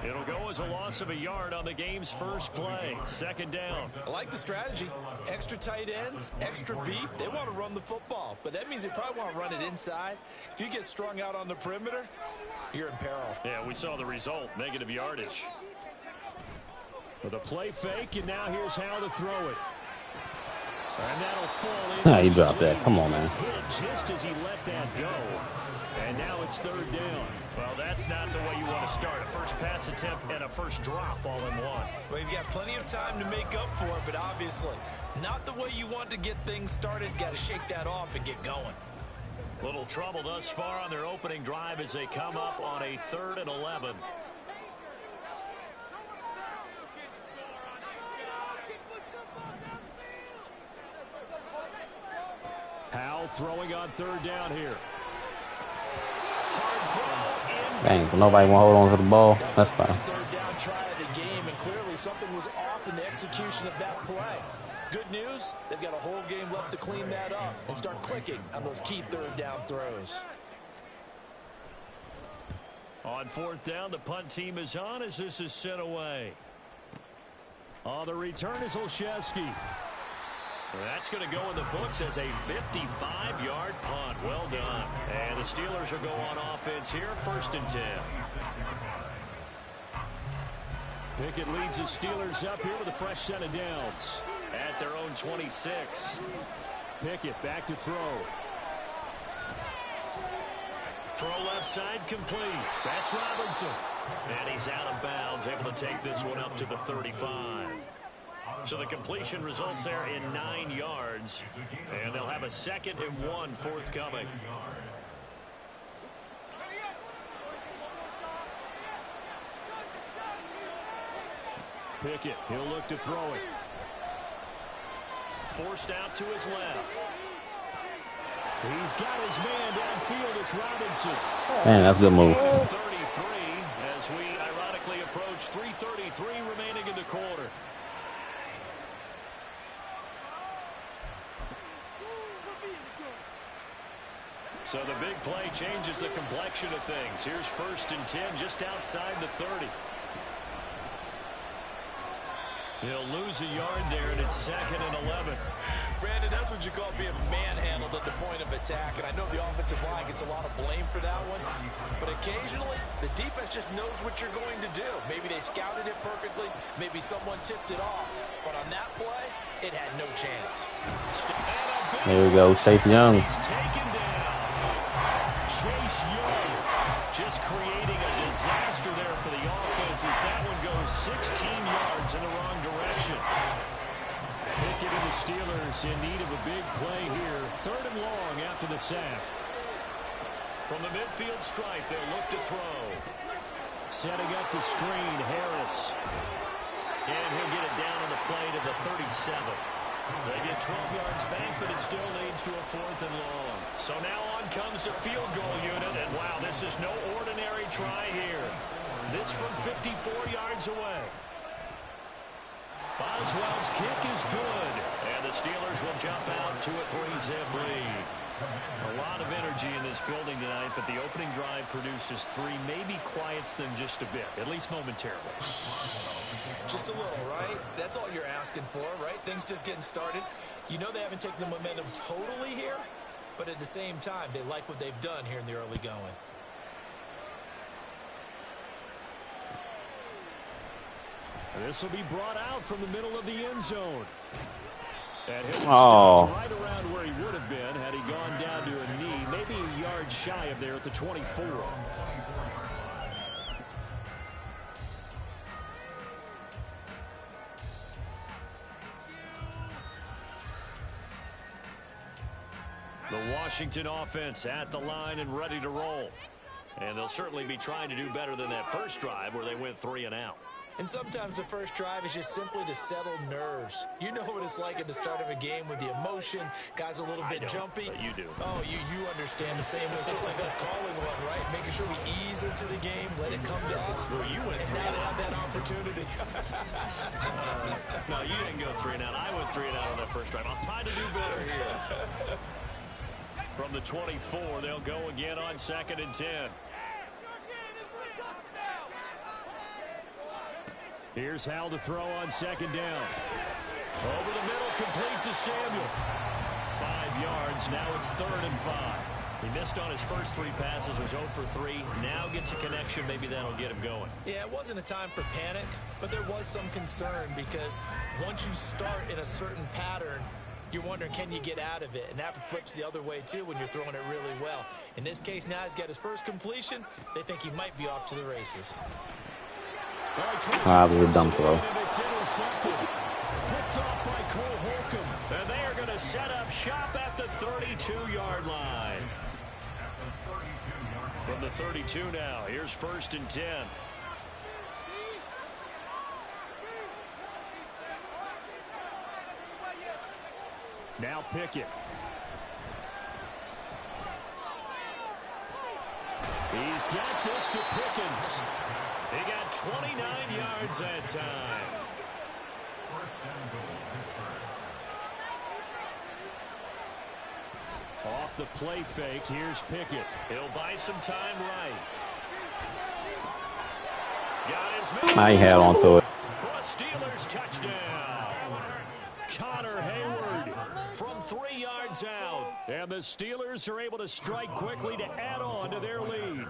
It'll go as a loss of a yard on the game's first play. Second down. I like the strategy. Extra tight ends, extra beef. They want to run the football, but that means they probably want to run it inside. If you get strung out on the perimeter, you're in peril. Yeah, we saw the result, negative yardage. With a play fake, and now here's how to throw it. And that'll fall in. He dropped that. Come on, man. Just as he let that go. And now it's third down. Well, that's not the way you want to start. A first pass attempt and a first drop all in one. Well, you've got plenty of time to make up for it, but obviously not the way you want to get things started. Got to shake that off and get going. Little trouble thus far on their opening drive as they come up on a 3rd and 11. Howell throwing on 3rd down here. Hard throw. Dang, so nobody want to hold on to the ball. That's fine. 3rd down try of the game, and clearly something was off in the execution of that play. Good news, they've got a whole game left to clean that up and start clicking on those key 3rd down throws. On 4th down, the punt team is on as this is sent away. On the return is Olszewski. That's going to go in the books as a 55-yard punt. Well done. And the Steelers will go on offense here, 1st and 10. Pickett leads the Steelers up here with a fresh set of downs at their own 26. Pickett back to throw. Throw left side complete. That's Robinson. And he's out of bounds, able to take this one up to the 35. So the completion results there in 9 yards. And they'll have a 2nd and 1 forthcoming. Pickett, he'll look to throw it. Forced out to his left. He's got his man downfield. It's Robinson. Man, that's a good move. 33 as we ironically approach 3:33 remaining in the quarter. So the big play changes the complexion of things. Here's 1st and 10 just outside the 30. He'll lose a yard there, and it's 2nd and 11. Brandon, that's what you call being manhandled at the point of attack. And I know the offensive line gets a lot of blame for that one. But occasionally, the defense just knows what you're going to do. Maybe they scouted it perfectly. Maybe someone tipped it off. But on that play, it had no chance. There we go, Chase Young. He's taken down. Chase Young just creating a disaster there for the offense as that one goes 16 yards in the wrong direction. Pickett and the Steelers in need of a big play here. 3rd and long after the sack. From the midfield stripe, they'll look to throw. Setting up the screen, Harris. And he'll get it down on the play to the 37. They get 12 yards back, but it still leads to a 4th and long. So now on comes the field goal unit, and wow, this is no ordinary try here. This from 54 yards away. Boswell's kick is good, and the Steelers will jump out to a 3-zip lead. A lot of energy in this building tonight, but the opening drive produces 3, maybe quiets them just a bit, at least momentarily. Just a little, right? That's all you're asking for, right? Things just getting started. You know they haven't taken the momentum totally here, but at the same time, they like what they've done here in the early going. This will be brought out from the middle of the end zone. And he'll be right around where he would have been had he gone down to a knee, maybe a yard shy of there at the 24. The Washington offense at the line and ready to roll. And they'll certainly be trying to do better than that first drive where they went 3 and out. And sometimes the first drive is just simply to settle nerves. You know what it's like at the start of a game with the emotion. Guys a little bit jumpy. But you do. Oh, you understand the same way. It's just like us calling one, right? Making sure we ease into the game, let it come to us. Well, you went and now they have that opportunity. No, you didn't go 3 and out. I went 3 and out on that first drive. I'll try to do better here. From the 24, they'll go again on 2nd and 10. Here's Hal to throw on 2nd down. Over the middle, complete to Samuel. 5 yards. Now it's 3rd and 5. He missed on his first 3 passes, was 0 for 3. Now gets a connection. Maybe that'll get him going. Yeah, it wasn't a time for panic, but there was some concern because once you start in a certain pattern, you're wondering, can you get out of it? And that flips the other way, too, when you're throwing it really well. In this case, now he's got his first completion. They think he might be off to the races. That was a dumb throw. It's intercepted. Picked off by Cole Holcomb. And they are going to set up shop at the 32-yard line. From the 32 now, here's 1st and 10. Now Pickett. He's got this to Pickens. He got 29 yards that time. Off the play fake, here's Pickett. He'll buy some time right. Got his man. I had onto it. for a Steelers touchdown. Connor Hayward from 3 yards out. And the Steelers are able to strike quickly to add on to their lead.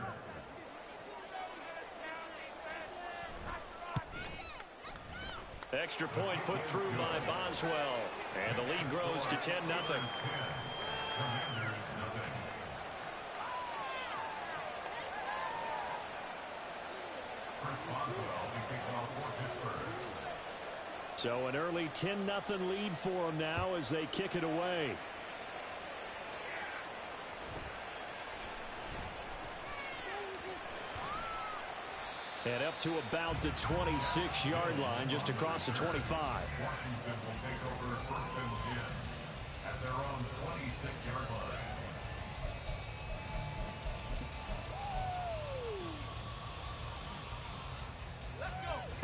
Extra point put through by Boswell. And the lead grows to 10-0. So an early 10-0 lead for them now as they kick it away. And up to about the 26-yard line, just across the 25. Washington will take over 1st and 10 at their own 26-yard line.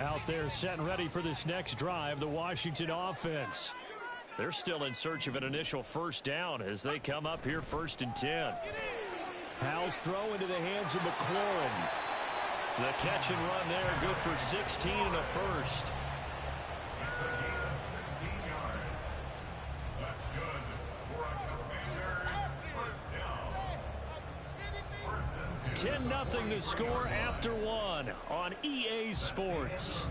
Out there set and ready for this next drive, the Washington offense. They're still in search of an initial first down as they come up here 1st and 10. Howell's throw into the hands of McLaurin. The catch and run there, good for 16 and a first. That's a gain of 16 yards. That's good for a Commanders first down. 10-0 the score after one on EA Sports.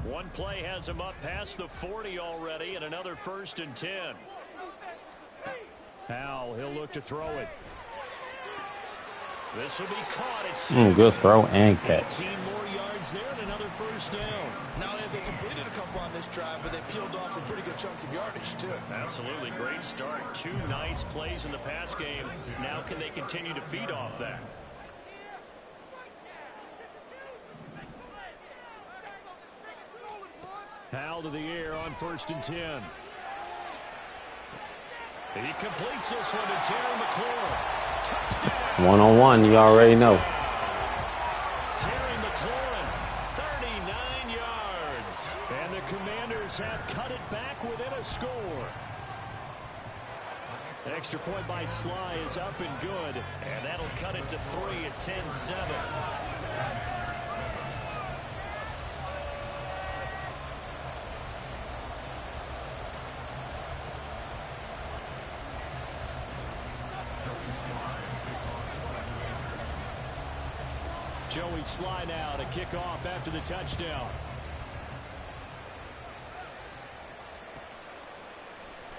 One play has him up past the 40 already, and another 1st and 10. Howell, he'll look to throw it. This will be caught at Good throw and catch. 18 more yards there and another first down. Not only have they completed a couple on this drive, but they peeled off some pretty good chunks of yardage, too. Absolutely great start. 2 nice plays in the pass game. Now can they continue to feed off that? Howell to the air on 1st and 10. He completes this one to Terry McLaurin. Touchdown. One-on-one, you already know. Terry McLaurin, 39 yards. And the Commanders have cut it back within a score. Extra point by Sly is up and good. And that'll cut it to 3 at 10-7. Joey Sly now to kick off after the touchdown.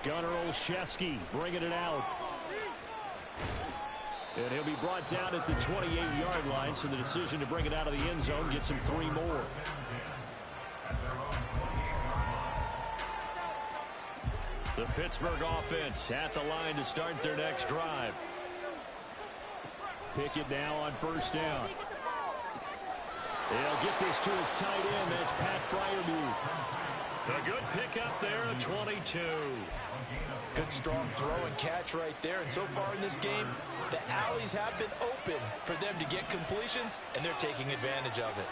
Gunnar Olszewski bringing it out. And he'll be brought down at the 28-yard line, so the decision to bring it out of the end zone gets him 3 more. The Pittsburgh offense at the line to start their next drive. Pickett now on 1st down. They'll get this to his tight end. That's Pat Freiermuth. A good pickup there, a 22. Good strong throw and catch right there. And so far in this game, the alleys have been open for them to get completions, and they're taking advantage of it.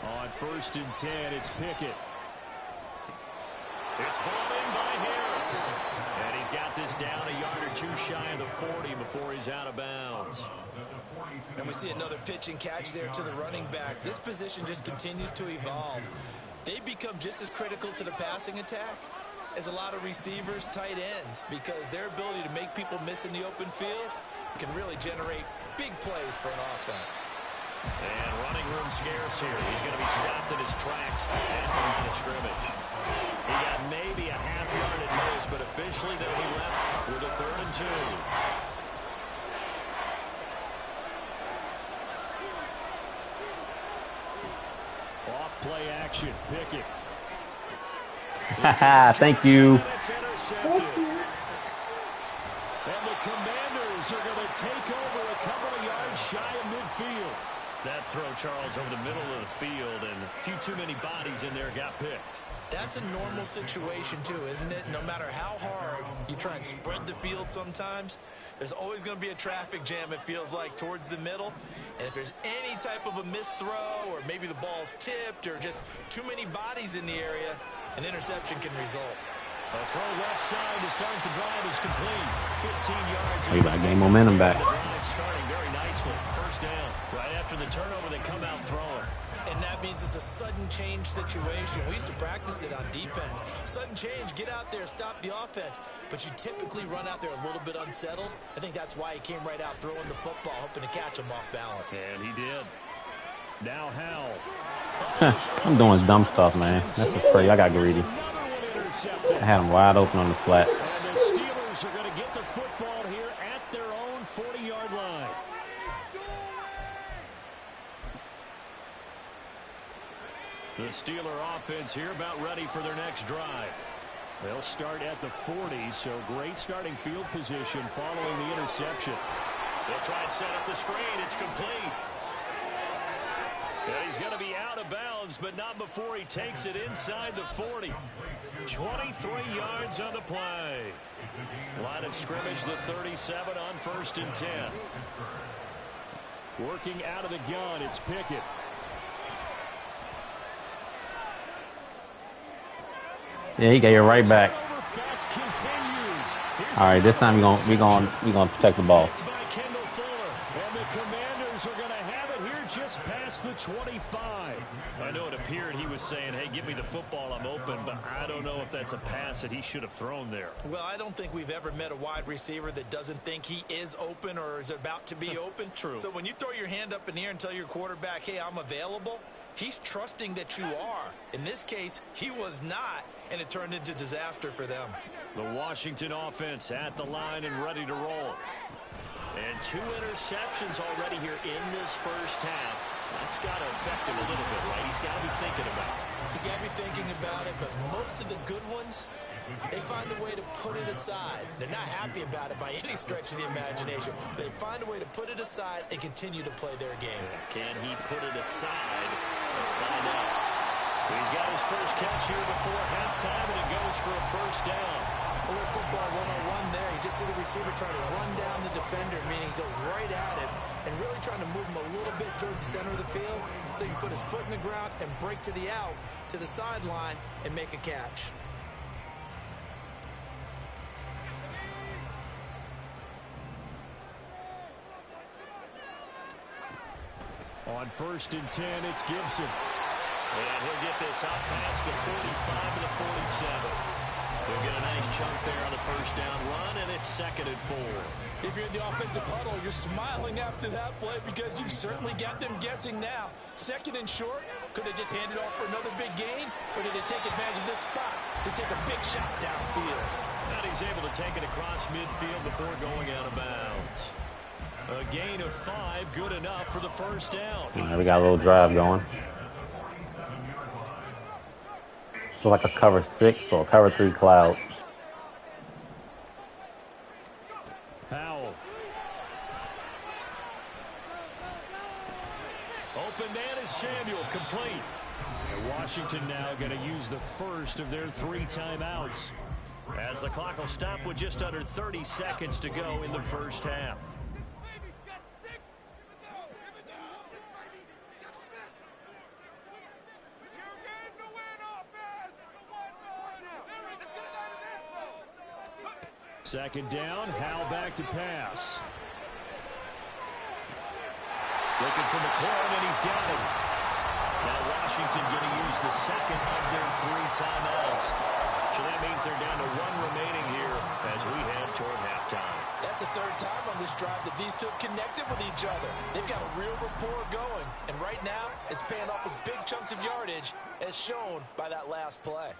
On 1st and 10, it's Pickett. It's ball in by Harris. And he's got this down a yard or 2 shy of the 40 before he's out of bounds. And we see another pitch and catch there to the running back. This position just continues to evolve. They become just as critical to the passing attack as a lot of receivers, tight ends, because their ability to make people miss in the open field can really generate big plays for an offense. And running room scarce here. He's going to be stopped in his tracks at the line of scrimmage. He got maybe a half yard at most, but officially they'll be left with a 3rd and 2. Off play action. Pickett. Thank you. And the Commanders are going to take over a couple of yards shy of midfield. That throw, Charles, over the middle of the field, and a few too many bodies in there got picked. That's a normal situation, too, isn't it? No matter how hard you try and spread the field sometimes, there's always going to be a traffic jam, it feels like, towards the middle. And if there's any type of a missed throw, or maybe the ball's tipped, or just too many bodies in the area, an interception can result. A throw left side to start the drive is complete. 15 yards. We got game momentum back. Starting very nicely. First down. Right after the turnover, they come out throwing. And that means it's a sudden change situation. We used to practice it on defense. Sudden change, get out there, stop the offense. But you typically run out there a little bit unsettled. I think that's why he came right out throwing the football, hoping to catch him off balance. And he did. Now Howell. I'm doing dumb stuff, man. That's just crazy. I got greedy. I had him wide open on the flat. And the Steelers are going to get the football here at their own 40-yard line. The Steeler offense here about ready for their next drive. They'll start at the 40, so great starting field position following the interception. They'll try and set up the screen. It's complete. And he's going to be out of bounds, but not before he takes it inside the 40. 23 yards on the play. Line of scrimmage, the 37 on 1st and 10. Working out of the gun, it's Pickett. Yeah, he got you right back. All right, this time we gonna protect the ball. And the Commanders are going to have it here just past the 25. I know it appeared he was saying, hey, give me the football, I'm open, but I don't know if that's a pass that he should have thrown there. Well, I don't think we've ever met a wide receiver that doesn't think he is open or is about to be open. True. So when you throw your hand up in the air and tell your quarterback, hey, I'm available, he's trusting that you are. In this case, he was not, and it turned into disaster for them. The Washington offense at the line and ready to roll. And 2 interceptions already here in this first half. That's got to affect him a little bit, right? He's got to be thinking about it. He's got to be thinking about it, but most of the good ones, they find a way to put it aside. They're not happy about it by any stretch of the imagination. They find a way to put it aside and continue to play their game. Can he put it aside? Let's find out. He's got his first catch here before halftime, and it goes for a first down. A little football 101 there. You just see the receiver trying to run down the defender, meaning he goes right at him and really trying to move him a little bit towards the center of the field so he can put his foot in the ground and break to the out, to the sideline, and make a catch. On 1st and 10, it's Gibson. And he'll get this out past the 45 to the 47. He'll get a nice chunk there on the first down run, and it's 2nd and 4. If you're in the offensive huddle, you're smiling after that play because you've certainly got them guessing now. 2nd and short, could they just hand it off for another big gain, or did they take advantage of this spot to take a big shot downfield? And he's able to take it across midfield before going out of bounds. A gain of 5, good enough for the first down. All right, we got a little drive going. So like a cover 6 or a cover 3 cloud. Howell. Open man is Samuel, complete. And Washington now going to use the first of their 3 timeouts, as the clock will stop with just under 30 seconds to go in the first half. Second down, Howell back to pass. Looking for McLaurin, and he's got him. Now Washington going to use the second of their 3 timeouts. So that means they're down to 1 remaining here as we head toward halftime. That's the 3rd time on this drive that these two connected with each other. They've got a real rapport going. And right now, it's paying off with big chunks of yardage, as shown by that last play.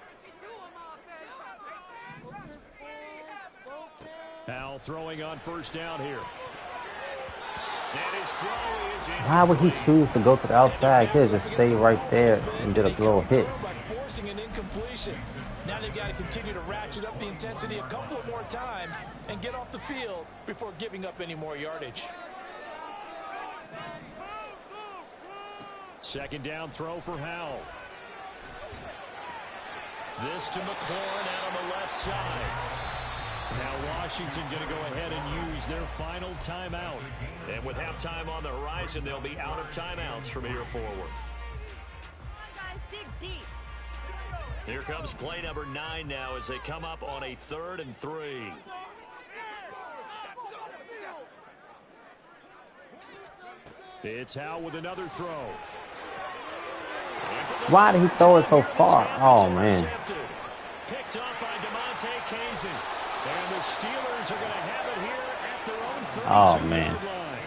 Howell throwing on first down here. And his throw is in. Why would he choose to go to the outside? He could just stay right there and did a little hit. By forcing an incompletion. Now they've got to continue to ratchet up the intensity a couple of more times and get off the field before giving up any more yardage. Second down throw for Howell. This to McLaurin out on the left side. Now Washington going to go ahead and use their final timeout. And with halftime on the horizon, they'll be out of timeouts from here forward. Guys, dig deep. Here comes play number 9 now as they come up on a 3rd and 3. It's Howe with another throw. Why did he throw it so far? Oh, man. Picked up by DeMonte Kazin. And the Steelers are going to have it here at their own 32 Oh, man. yard line.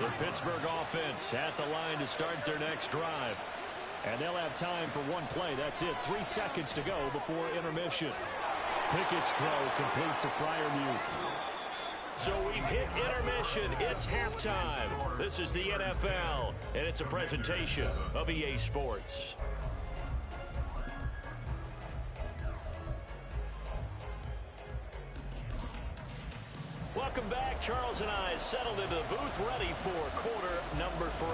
The Pittsburgh offense at the line to start their next drive. And they'll have time for one play. That's it. 3 seconds to go before intermission. Pickett's throw completes a Freiermuth. So we've hit intermission. It's halftime. This is the NFL, and it's a presentation of EA Sports. Welcome back. Charles and I settled into the booth, ready for quarter number 3.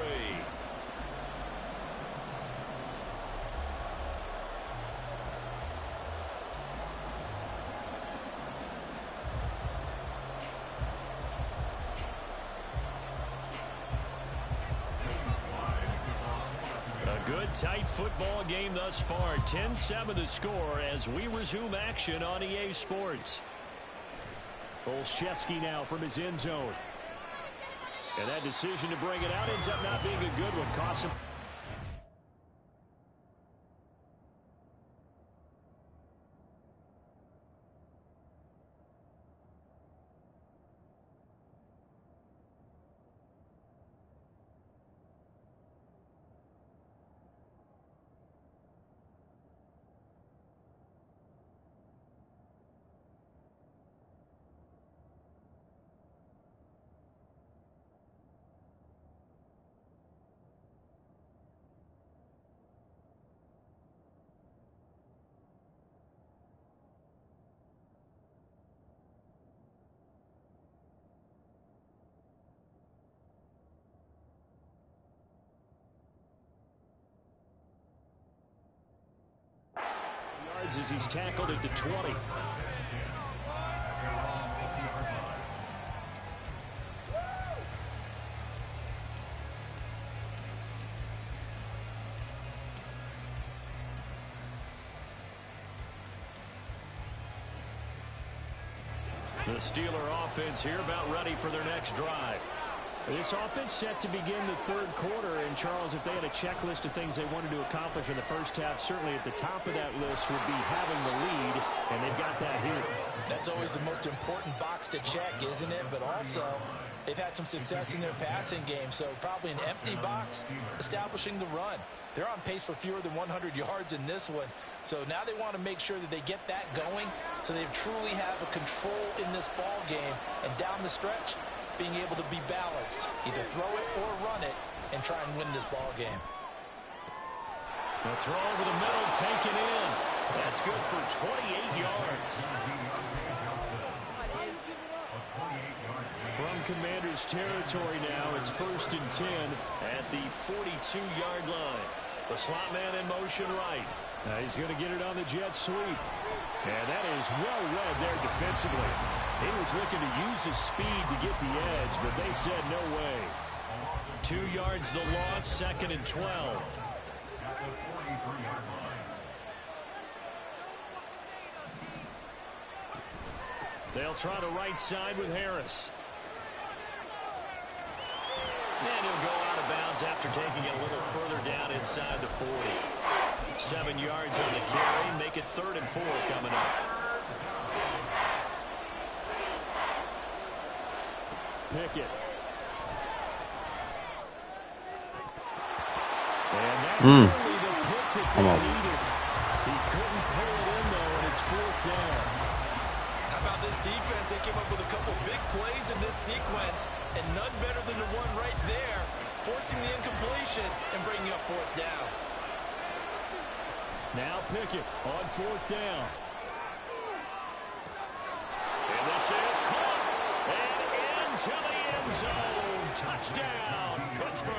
Good, tight football game thus far. 10-7 the score as we resume action on EA Sports. Olszewski now from his end zone. And that decision to bring it out ends up not being a good one. Costs him. As he's tackled at the 20. The Steeler offense here about ready for their next drive. This offense set to begin the 3rd quarter, and Charles, if they had a checklist of things they wanted to accomplish in the first half, certainly at the top of that list would be having the lead, and they've got that here. That's always the most important box to check, isn't it? But also, they've had some success in their passing game, so probably an empty box establishing the run. They're on pace for fewer than 100 yards in this one, so now they want to make sure that they get that going so they truly have a control in this ball game, and down the stretch, being able to be balanced, either throw it or run it, and try and win this ball game. The throw over the middle, taken in. That's good for 28 yards. From Commanders territory now, it's 1st and 10 at the 42-yard line. The slot man in motion right. Now he's going to get it on the jet sweep. And that is well read there defensively. He was looking to use his speed to get the edge, but they said no way. 2 yards the loss, 2nd and 12. They'll try the right side with Harris. And he'll go out of bounds after taking it a little further down inside the 40. 7 yards on the carry, make it 3rd and 4 coming up. Pickett. And that really the pick that they needed. He couldn't pull it in, though, and it's 4th down. How about this defense? They came up with a couple big plays in this sequence, and none better than the one right there, forcing the incompletion and bringing up 4th down. Now Pickett on 4th down. And this is caught. And into the end zone. Touchdown, Pittsburgh.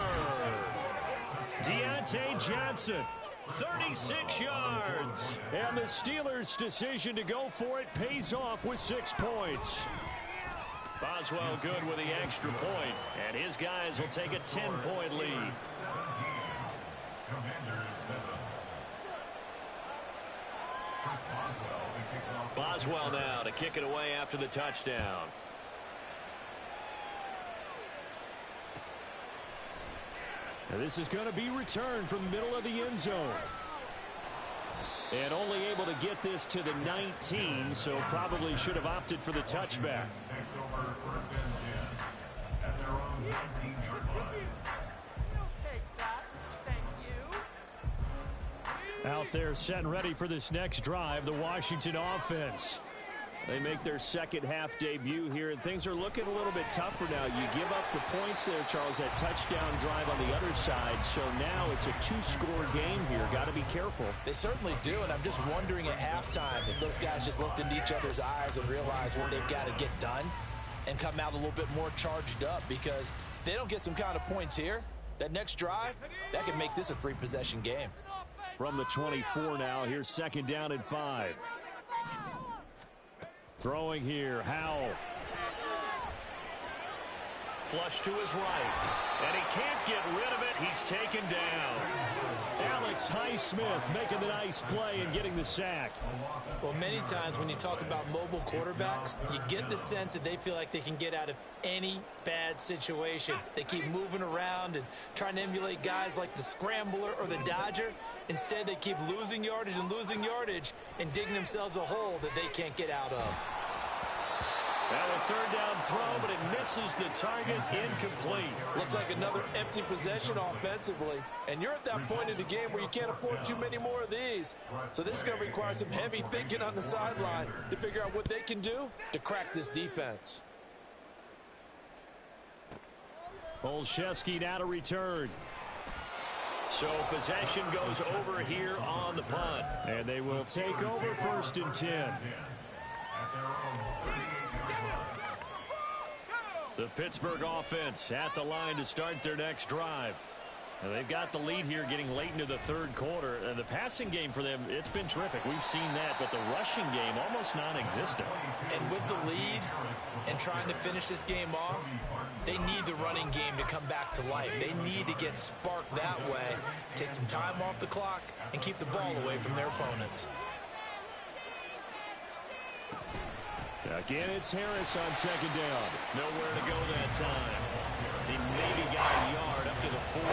Deontay Johnson 36 yards. And the Steelers' decision to go for it pays off with 6 points. Boswell good with the extra point, and his guys will take a 10-point lead. Boswell now to kick it away after the touchdown. And this is going to be returned from the middle of the end zone. And only able to get this to the 19, so probably should have opted for the touchback. Out there set and ready for this next drive, the Washington offense. They make their second half debut here, and things are looking a little bit tougher now. You give up the points there, Charles, that touchdown drive on the other side. So now it's a 2-score game here. Got to be careful. They certainly do, and I'm just wondering at halftime if those guys just looked into each other's eyes and realized what they've got to get done and come out a little bit more charged up, because if they don't get some kind of points here, that next drive, that could make this a 3-possession game. From the 24 now, here's 2nd down and 5. Throwing here, Howell. Flush to his right. And he can't get rid of it. He's taken down. Alex Highsmith making the nice play and getting the sack. Well, many times when you talk about mobile quarterbacks, you get the sense that they feel like they can get out of any bad situation. They keep moving around and trying to emulate guys like the Scrambler or the Dodger. Instead, they keep losing yardage and digging themselves a hole that they can't get out of. Now a 3rd down throw, but it misses the target, incomplete. Looks like another empty possession offensively. And you're at that point in the game where you can't afford too many more of these. So this is going to require some heavy thinking on the sideline to figure out what they can do to crack this defense. Olszewski now to return. So possession goes over here on the punt. And they will take over 1st and 10. The Pittsburgh offense at the line to start their next drive. And they've got the lead here getting late into the 3rd quarter. The passing game for them, it's been terrific. We've seen that, but the rushing game almost non-existent. And with the lead and trying to finish this game off, they need the running game to come back to life. They need to get sparked that way, take some time off the clock, and keep the ball away from their opponents. Again, it's Harris on 2nd down. Nowhere to go that time. He maybe got a yard up to the 40.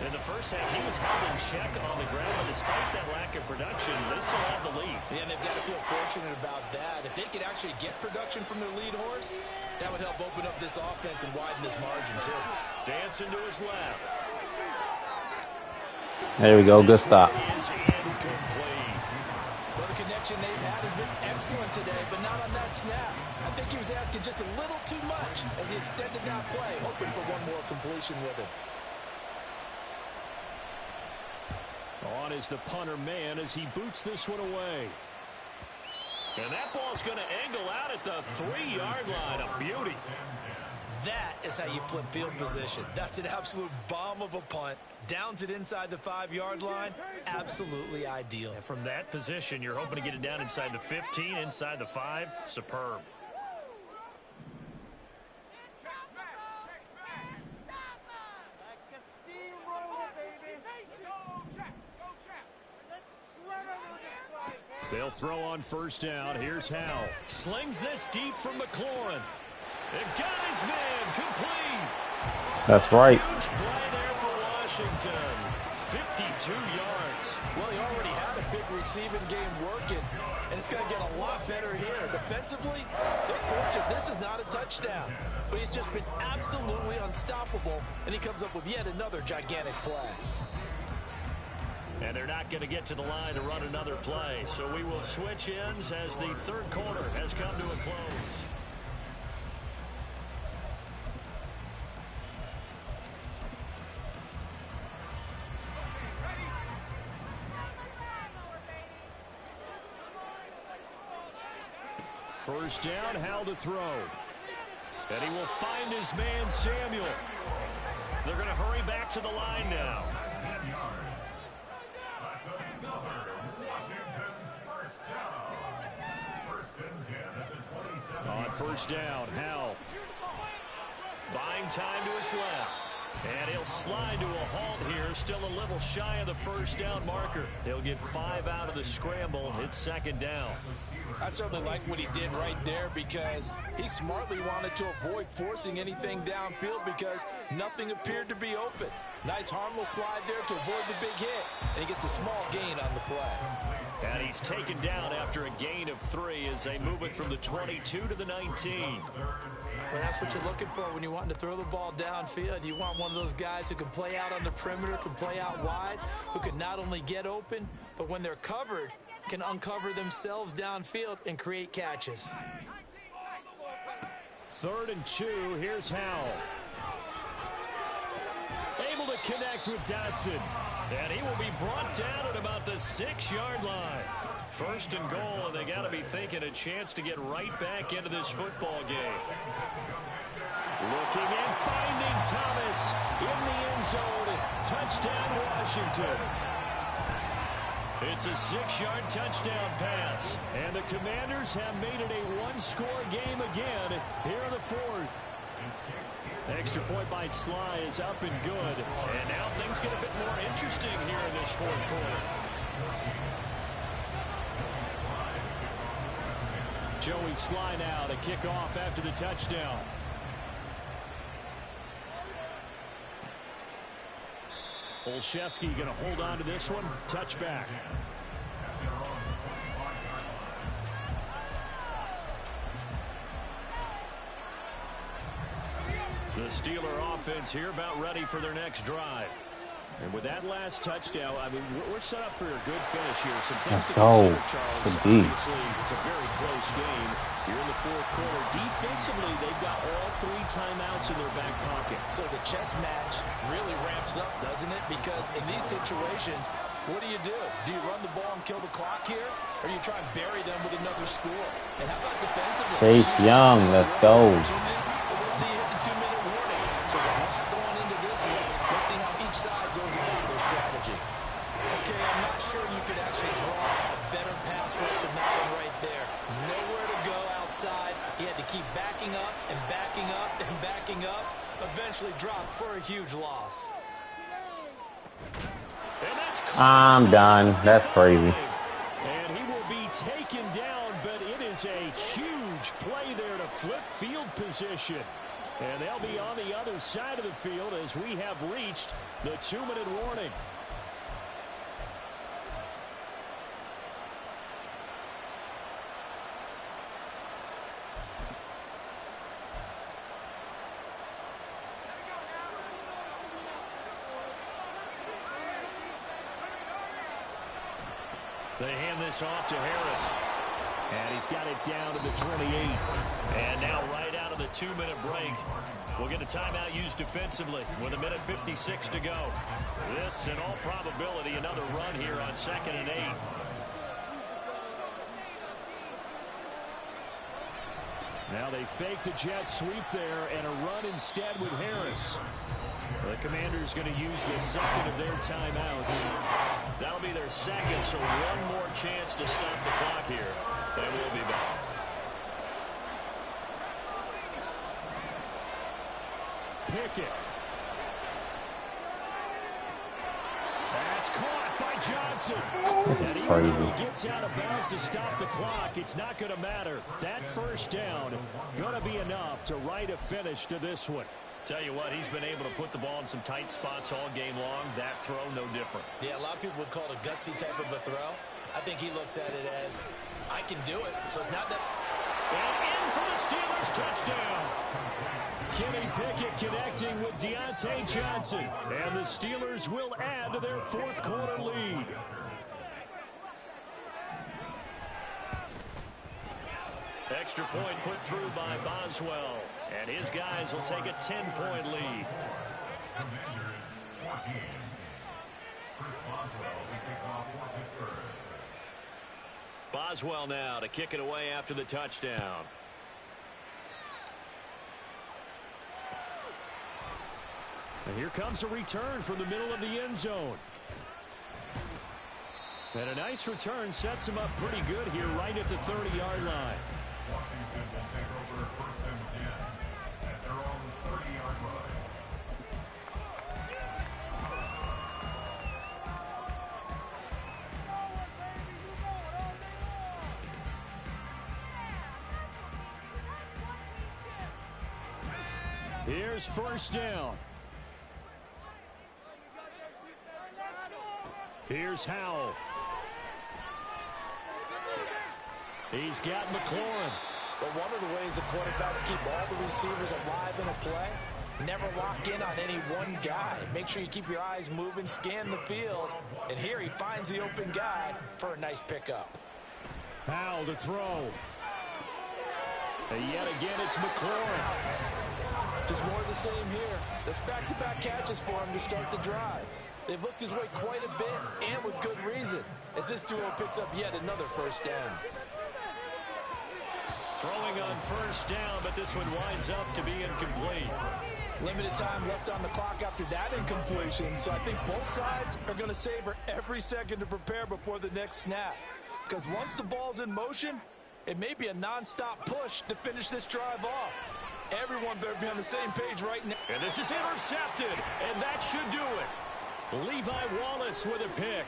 In the first half, he was held in check on the ground, but despite that lack of production, they still have the lead. Yeah, and they've got to feel fortunate about that. If they could actually get production from their lead horse, that would help open up this offense and widen this margin, too. Dancing to his left. There we go. Good stop. Is incomplete. Well, the connection they've had has been excellent today, but not on that snap. I think he was asking just a little too much as he extended that play, hoping for one more completion with it. On is the punter man as he boots this one away. And that ball's going to angle out at the 3-yard line. A beauty. That is how you flip field position. That's an absolute bomb of a punt. Downs it inside the 5-yard line. Absolutely ideal. And from that position, you're hoping to get it down inside the 15, inside the 5. Superb. They'll throw on 1st down. Here's Howell. Slings this deep from McLaurin. And got his man complete. That's right. Huge play there for Washington. 52 yards. Well, he already had a big receiving game working, and it's going to get a lot better here. Defensively, they're fortunate this is not a touchdown, but he's just been absolutely unstoppable, and he comes up with yet another gigantic play. And they're not going to get to the line to run another play. So we will switch ends as the 3rd quarter has come to a close. First down, Howell to throw. And he will find his man, Samuel. They're going to hurry back to the line now. first down. Howell buying time to his left. And he'll slide to a halt here, still a little shy of the first down marker. He'll get 5 out of the scramble. It's second down. I certainly like what he did right there because he smartly wanted to avoid forcing anything downfield because nothing appeared to be open. Nice harmless slide there to avoid the big hit, and he gets a small gain on the play. And he's taken down after a gain of 3 as they move it from the 22 to the 19. Well, that's what you're looking for when you want to throw the ball downfield. You want one of those guys who can play out on the perimeter, can play out wide, who can not only get open, but when they're covered, can uncover themselves downfield and create catches. 3rd and 2. Here's Howell. Able to connect with Dotson. And he will be brought down at about the 6-yard line. 1st and goal, and they got to be thinking a chance to get right back into this football game. Looking and finding Thomas in the end zone. Touchdown, Washington. It's a 6-yard touchdown pass. And the Commanders have made it a one-score game again here in the 4th. Extra point by Sly is up and good. And now things get a bit more interesting here in this 4th quarter. Joey Sly now to kick off after the touchdown. Olszewski going to hold on to this one. Touchback. The Steeler offense here about ready for their next drive. And with that last touchdown, I mean, we're set up for a good finish here. Some things to consider, Charles. Obviously, it's a very close game. You're in the 4th quarter. Defensively, they've got all 3 timeouts in their back pocket. So the chess match really ramps up, doesn't it? Because in these situations, what do? Do you run the ball and kill the clock here? Or do you try and bury them with another score? And how about defensively? Chase Young, let's go. Wait till you hit the 2-minute warning. So there's a lot going into this one. Let's see how each side goes about their strategy. Okay, I'm not sure you could actually draw a better pass rush than that one right there. Nowhere to go outside. He had to keep backing up and backing up and backing up. Eventually dropped for a huge loss. I'm done. That's crazy. And he will be taken down, but it is a huge play there to flip field position. And they'll be on the other side of the field as we have reached the 2-minute warning. They hand this off to Harris. And he's got it down to the 28. And now right out of the 2-minute break, we'll get a timeout used defensively with 1:56 to go. This, in all probability, another run here on 2nd and 8. Now they fake the jet sweep there and a run instead with Harris. The Commanders going to use the 2nd of their timeouts. That'll be their 2nd, so one more chance to stop the clock here. They will be back. Pickett. That's caught by Johnson. And even though he gets out of bounds to stop the clock, it's not going to matter. That first down going to be enough to write a finish to this one. Tell you what, he's been able to put the ball in some tight spots all game long. That throw, no different. Yeah, a lot of people would call it a gutsy type of a throw. I think he looks at it as, I can do it. So it's not that. And in for the Steelers touchdown. Kenny Pickett connecting with Deontay Johnson. And the Steelers will add to their 4th quarter lead. Extra point put through by Boswell. And his guys will take a 10-point lead. Commanders 14. Chris Boswell will kick off for Pittsburgh. Boswell now to kick it away after the touchdown. And here comes a return from the middle of the end zone. And a nice return sets him up pretty good here right at the 30-yard line. Washington will take over first and 10 at their own 30-yard line. Here's first down. Here's Howell. He's got McLaurin. But one of the ways the quarterbacks keep all the receivers alive in a play, never lock in on any one guy. Make sure you keep your eyes moving, scan the field. And here he finds the open guy for a nice pickup. Howell to throw. And yet again, it's McLaurin. Just more of the same here. That's back-to-back catches for him to start the drive. They've looked his way quite a bit, and with good reason, as this duo picks up yet another first down. Throwing on first down, but this one winds up to be incomplete. Limited time left on the clock after that incompletion, so I think both sides are going to savor every second to prepare before the next snap. Because once the ball's in motion, it may be a non-stop push to finish this drive off. Everyone better be on the same page right now. And this is intercepted, and that should do it. Levi Wallace with a pick.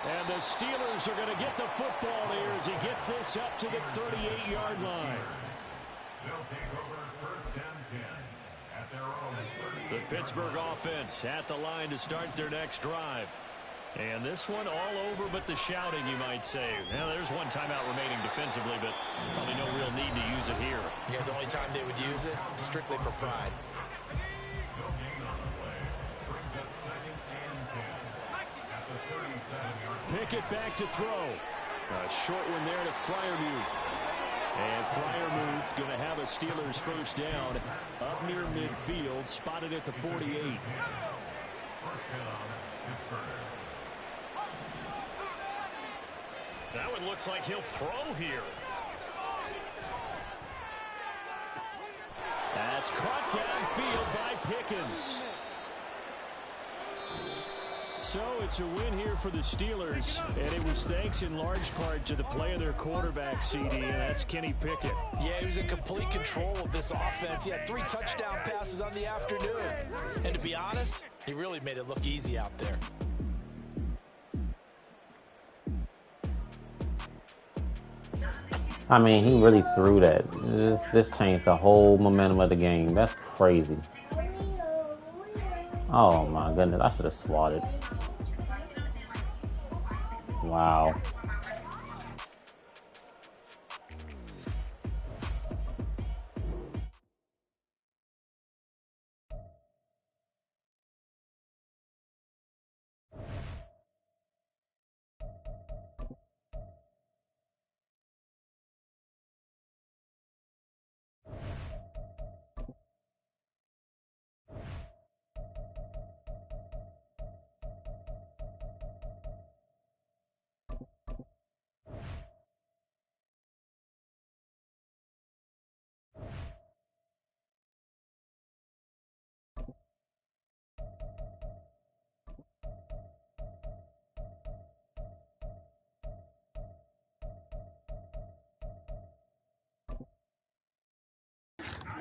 And the Steelers are going to get the football here as he gets this up to the 38-yard line. They'll take over first and 10 at their own 30. The Pittsburgh offense at the line to start their next drive. And this one all over but the shouting, you might say. Now, there's one timeout remaining defensively, but probably no real need to use it here. Yeah, the only time they would use it, strictly for pride. No gain on the play. Brings up second and 10 at the 37-yard line. Pickett back to throw. A short one there to Freiermuth. And Freiermuth going to have a Steelers first down up near midfield, spotted at the 48. First down, Pittsburgh. That one looks like he'll throw here. That's caught downfield by Pickens. So it's a win here for the Steelers, and it was thanks in large part to the play of their quarterback, CD, and that's Kenny Pickett. Yeah, he was in complete control of this offense. He had 3 touchdown passes on the afternoon. And to be honest, he really made it look easy out there. I mean, he really threw that. This changed the whole momentum of the game. That's crazy. Oh my goodness, I should have swatted. Wow.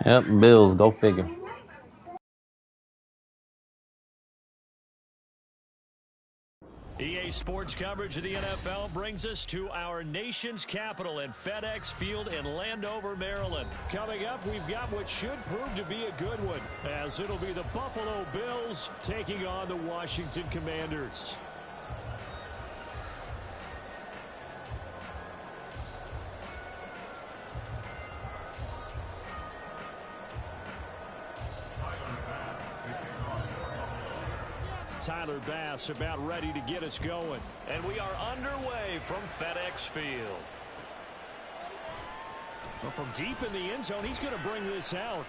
Yep, Bills, go figure. EA Sports coverage of the NFL brings us to our nation's capital in FedEx Field in Landover, Maryland. Coming up, we've got what should prove to be a good one, as it'll be the Buffalo Bills taking on the Washington Commanders. Tyler Bass about ready to get us going. And we are underway from FedEx Field. Well, from deep in the end zone, he's going to bring this out.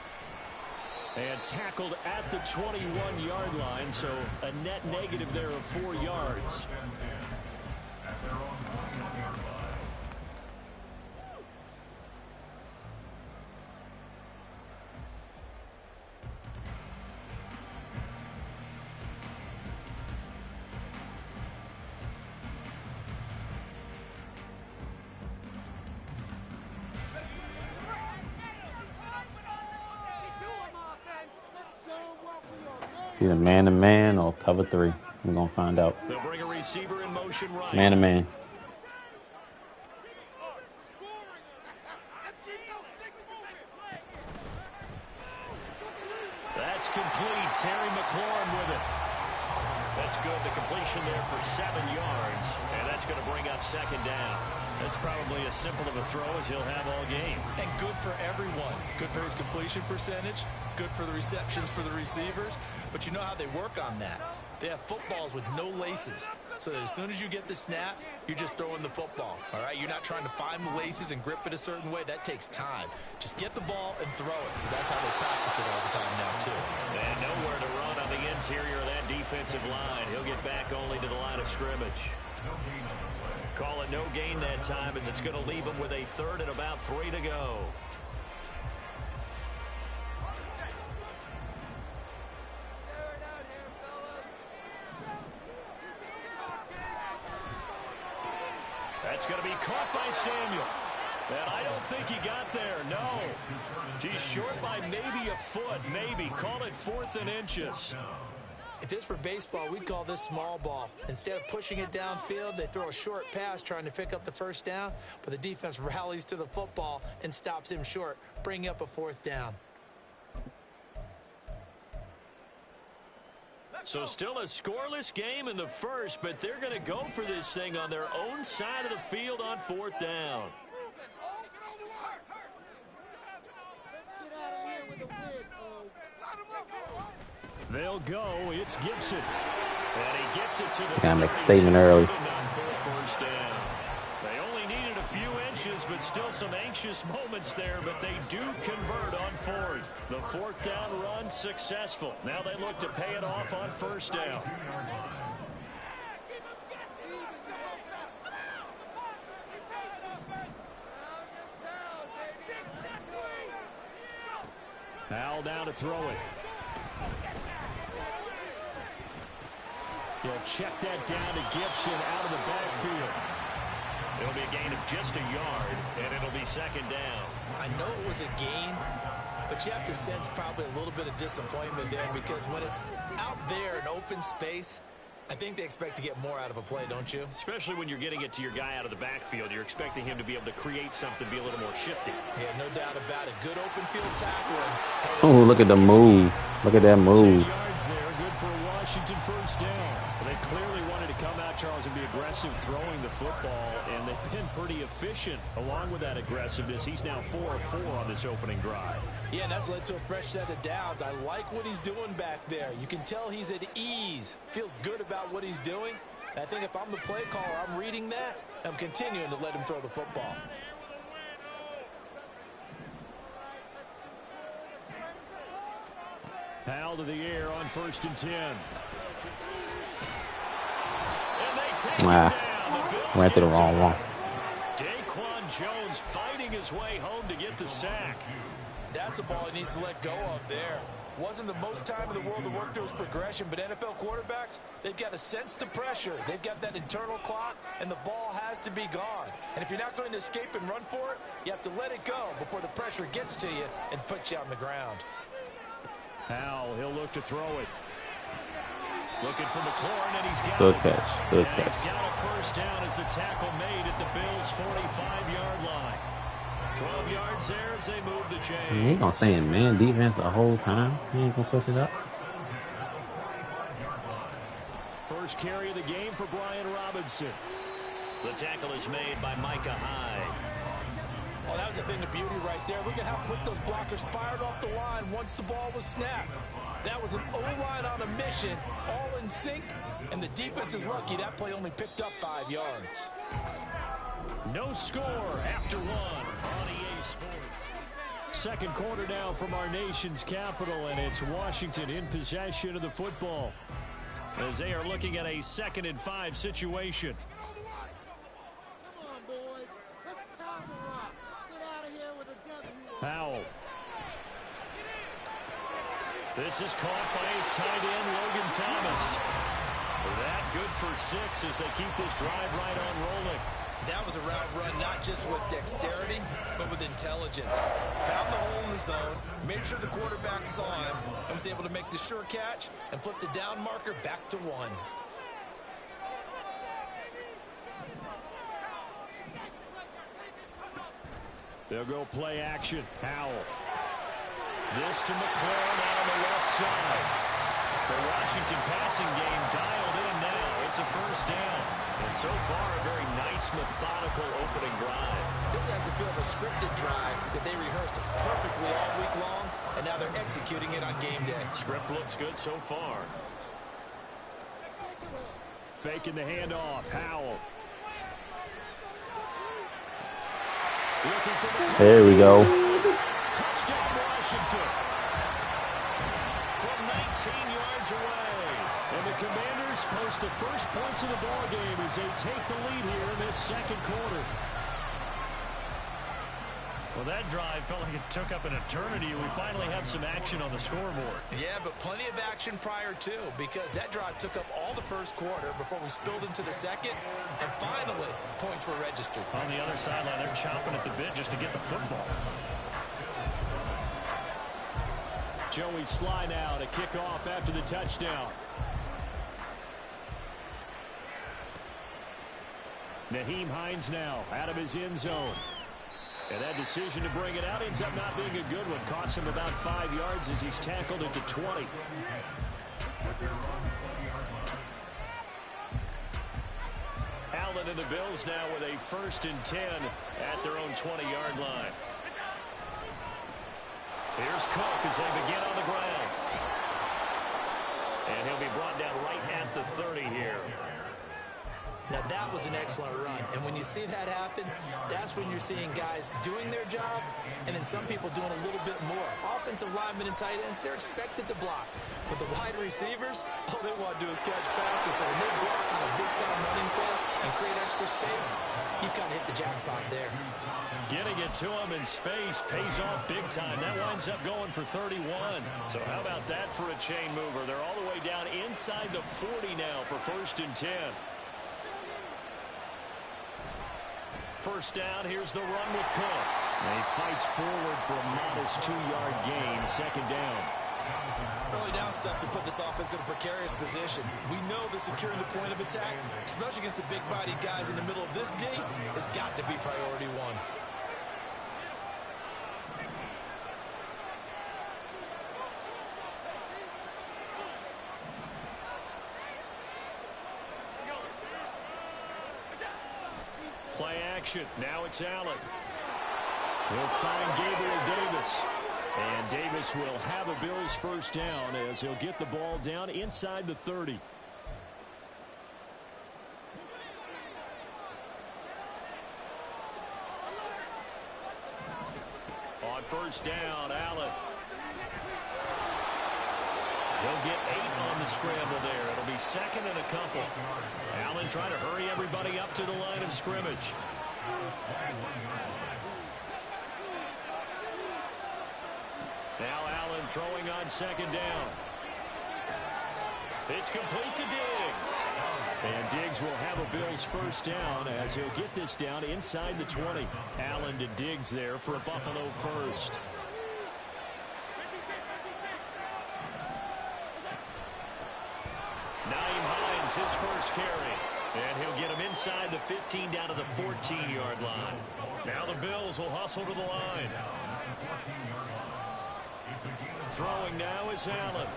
And tackled at the 21-yard line, so a net negative there of 4 yards. At their own 21-yard line. Either man-to-man or cover 3. We're going to find out. They'll bring a receiver in motion right. Man-to-man. That's complete. Terry McLaurin with it. That's good. The completion there for 7 yards. And that's going to bring up 2nd down. That's probably as simple of a throw as he'll have all game. And good for everyone. Good for his completion percentage. Good for the receptions for the receivers. But you know how they work on that. They have footballs with no laces. So that as soon as you get the snap, you're just throwing the football. All right? You're not trying to find the laces and grip it a certain way. That takes time. Just get the ball and throw it. So that's how they practice it all the time now, too. And nowhere to run on the interior of that defensive line. He'll get back only to the line of scrimmage. Call it no gain that time as it's going to leave him with a 3rd and about 3 to go. That's going to be caught by Samuel. And I don't think he got there. No. He's short by maybe a foot. Maybe. Call it 4th and inches. If this were baseball, we'd call this small ball. Instead of pushing it downfield, they throw a short pass trying to pick up the 1st down, but the defense rallies to the football and stops him short, bringing up a 4th down. So still a scoreless game in the first, but they're going to go for this thing on their own side of the field on 4th down. They'll go. It's Gibson. And he gets it to the... Gotta make a statement early. First down. They only needed a few inches, but still some anxious moments there, but they do convert on 4th. The 4th down run successful. Now they look to pay it off on 1st down. Now down to throw it. He'll check that down to Gibson out of the backfield. It'll be a gain of just a yard, and it'll be 2nd down. I know it was a gain, but you have to sense probably a little bit of disappointment there because when it's out there in open space, I think they expect to get more out of a play, don't you? Especially when you're getting it to your guy out of the backfield. You're expecting him to be able to create something, be a little more shifty. Yeah, no doubt about it. Good open field tackling. Oh, look at the move. Look at that 10 move. yards there, good for a Washington 1st down. They clearly wanted to come out, Charles, and be aggressive throwing the football, and they've been pretty efficient along with that aggressiveness. He's now 4 of 4 on this opening drive. Yeah, and that's led to a fresh set of downs. I like what he's doing back there. You can tell he's at ease. Feels good about what he's doing. I think if I'm the play caller, I'm reading that. I'm continuing to let him throw the football. Howell to the air on 1st and 10. Went to the wrong one. Daquan Jones fighting his way home to get the sack. That's a ball he needs to let go of there. Wasn't the most time in the world to work through his progression, but NFL quarterbacks, they've got to sense the pressure. They've got that internal clock, and the ball has to be gone. And if you're not going to escape and run for it, you have to let it go before the pressure gets to you and puts you on the ground. Howell, he'll look to throw it. Looking for McLaurin, and he's got Good it. catch. Good And catch. he's got a 1st down as the tackle made at the Bills' 45-yard line. 12 yards there as they move the chains. He ain't gonna stay in man defense the whole time. He ain't gonna switch it up. First carry of the game for Brian Robinson. The tackle is made by Micah Hyde. Oh, that was a thing of beauty right there. Look at how quick those blockers fired off the line once the ball was snapped. That was an O-line on a mission, all in sync, and the defense is lucky that play only picked up 5 yards. No score after 1 on EA Sports. Second quarter now from our nation's capital, and it's Washington in possession of the football as they are looking at a 2nd and 5 situation. Come on, boys. Let's pound the rock. Get out of here with a W. Howell. This is caught by his tight end, Logan Thomas. That good for 6 as they keep this drive right on rolling. That was a route run, not just with dexterity, but with intelligence. Found the hole in the zone, made sure the quarterback saw him, and was able to make the sure catch and flip the down marker back to 1. They'll go play action. Howell. This to McLaurin out on the left side. The Washington passing game dialed in now. It's a first down. And so far, a very nice, methodical opening drive. This has the feel of a scripted drive that they rehearsed perfectly all week long, and now they're executing it on game day. Script looks good so far. Faking the handoff. Howell. There we go. Touchdown, Washington. From 19 yards away. And the Commanders post the first points of the ball game as they take the lead here in this second quarter. Well, that drive felt like it took up an eternity. We finally have some action on the scoreboard. Yeah, but plenty of action prior to, because that drive took up all the first quarter before we spilled into the second, and finally, points were registered. On the other sideline, they're chomping at the bit just to get the football. Joey Sly now to kick off after the touchdown. Nyheim Hines now out of his end zone. And that decision to bring it out ends up not being a good one. Costs him about 5 yards as he's tackled into 20. Allen and the Bills now with a 1st and 10 at their own 20-yard line. Here's Cook as they begin on the ground. And he'll be brought down right at the 30 here. Now, that was an excellent run. And when you see that happen, that's when you're seeing guys doing their job and then some people doing a little bit more. Offensive linemen and tight ends, they're expected to block. But the wide receivers, all they want to do is catch passes. So when they block on a big-time running play and create extra space, you've kind of hit the jackpot there. Getting it to him in space pays off big time. That winds up going for 31. So how about that for a chain mover? They're all the way down inside the 40 now for 1st and 10. First down, here's the run with Cook. And he fights forward for a modest 2-yard gain, 2nd down. Early down stuff to put this offense in a precarious position. We know that securing the point of attack, especially against the big-bodied guys in the middle of this D, has got to be priority 1. Play action. Now it's Allen. He'll find Gabriel Davis. And Davis will have a Bills 1st down as he'll get the ball down inside the 30. On 1st down, Allen. He'll get 8 on the scramble there. It'll be 2nd and a couple. Allen trying to hurry everybody up to the line of scrimmage. Now Allen throwing on 2nd down. It's complete to Diggs. And Diggs will have a Bills 1st down as he'll get this down inside the 20. Allen to Diggs there for a Buffalo 1st. Nyheim Hines, his 1st carry. And he'll get him inside the 15 down to the 14-yard line. Now the Bills will hustle to the line. Throwing now is Allen.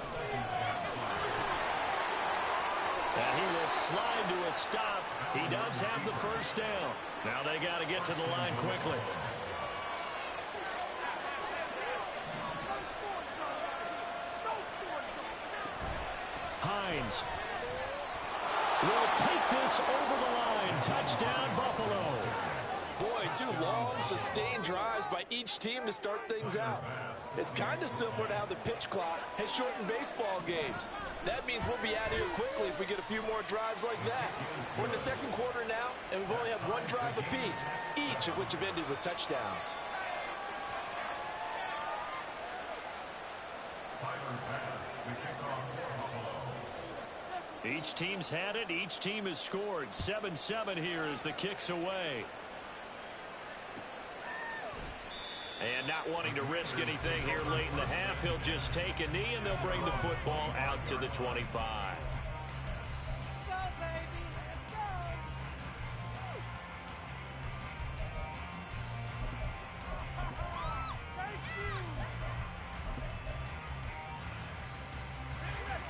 And he will slide to a stop. He does have the 1st down. Now they got to get to the line quickly. Hines will take this over the line. Touchdown, Buffalo. Boy, 2 long, sustained drives by each team to start things out. It's kind of similar to how the pitch clock has shortened baseball games. That means we'll be out of here quickly if we get a few more drives like that. We're in the 2nd quarter now, and we've only had 1 drive apiece, each of which have ended with touchdowns. Each team's had it. Each team has scored. 7-7 here as the kick's away. And not wanting to risk anything here late in the half, he'll just take a knee, and they'll bring the football out to the 25.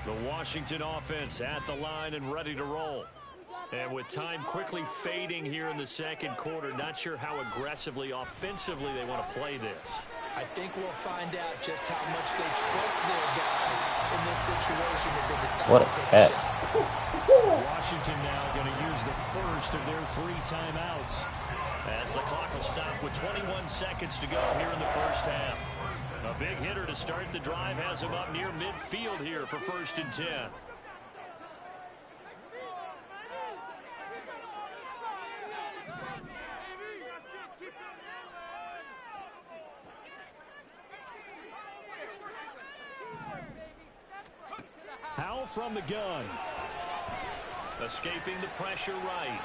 The Washington offense at the line and ready to roll. And with time quickly fading here in the second quarter, not sure how aggressively, offensively they want to play this. I think we'll find out just how much they trust their guys in this situation if they decide to take a shot. Washington now going to use the first of their 3 timeouts as the clock will stop with 21 seconds to go here in the first half. A big hitter to start the drive has him up near midfield here for 1st and 10. Howell from the gun. Escaping the pressure right.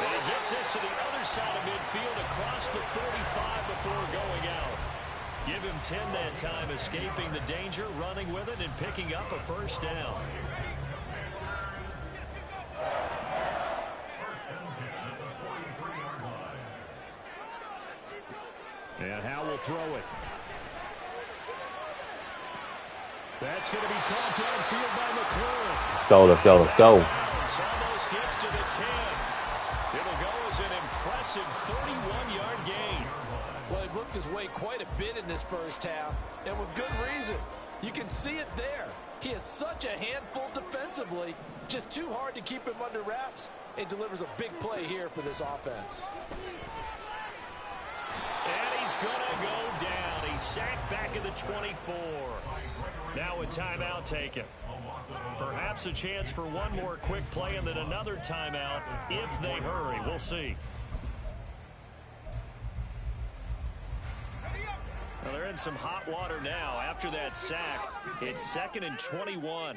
And he gets this to the other side of midfield across the 45 before going out. Give him 10 that time, escaping the danger, running with it, and picking up a 1st down. And Howell will throw it. That's going to be caught downfield by McLaurin. Let's go, let's go, let's go. Almost gets to the 10. It'll go as an impressive 31-yard gain. Well, he worked his way quite a bit in this first half, and with good reason. You can see it there. He is such a handful defensively, just too hard to keep him under wraps, and delivers a big play here for this offense. And he's going to go down. He's sacked back at the 24. Now a timeout taken. Perhaps a chance for one more quick play and then another timeout if they hurry. We'll see. Well, they're in some hot water now. After that sack, it's 2nd and 21.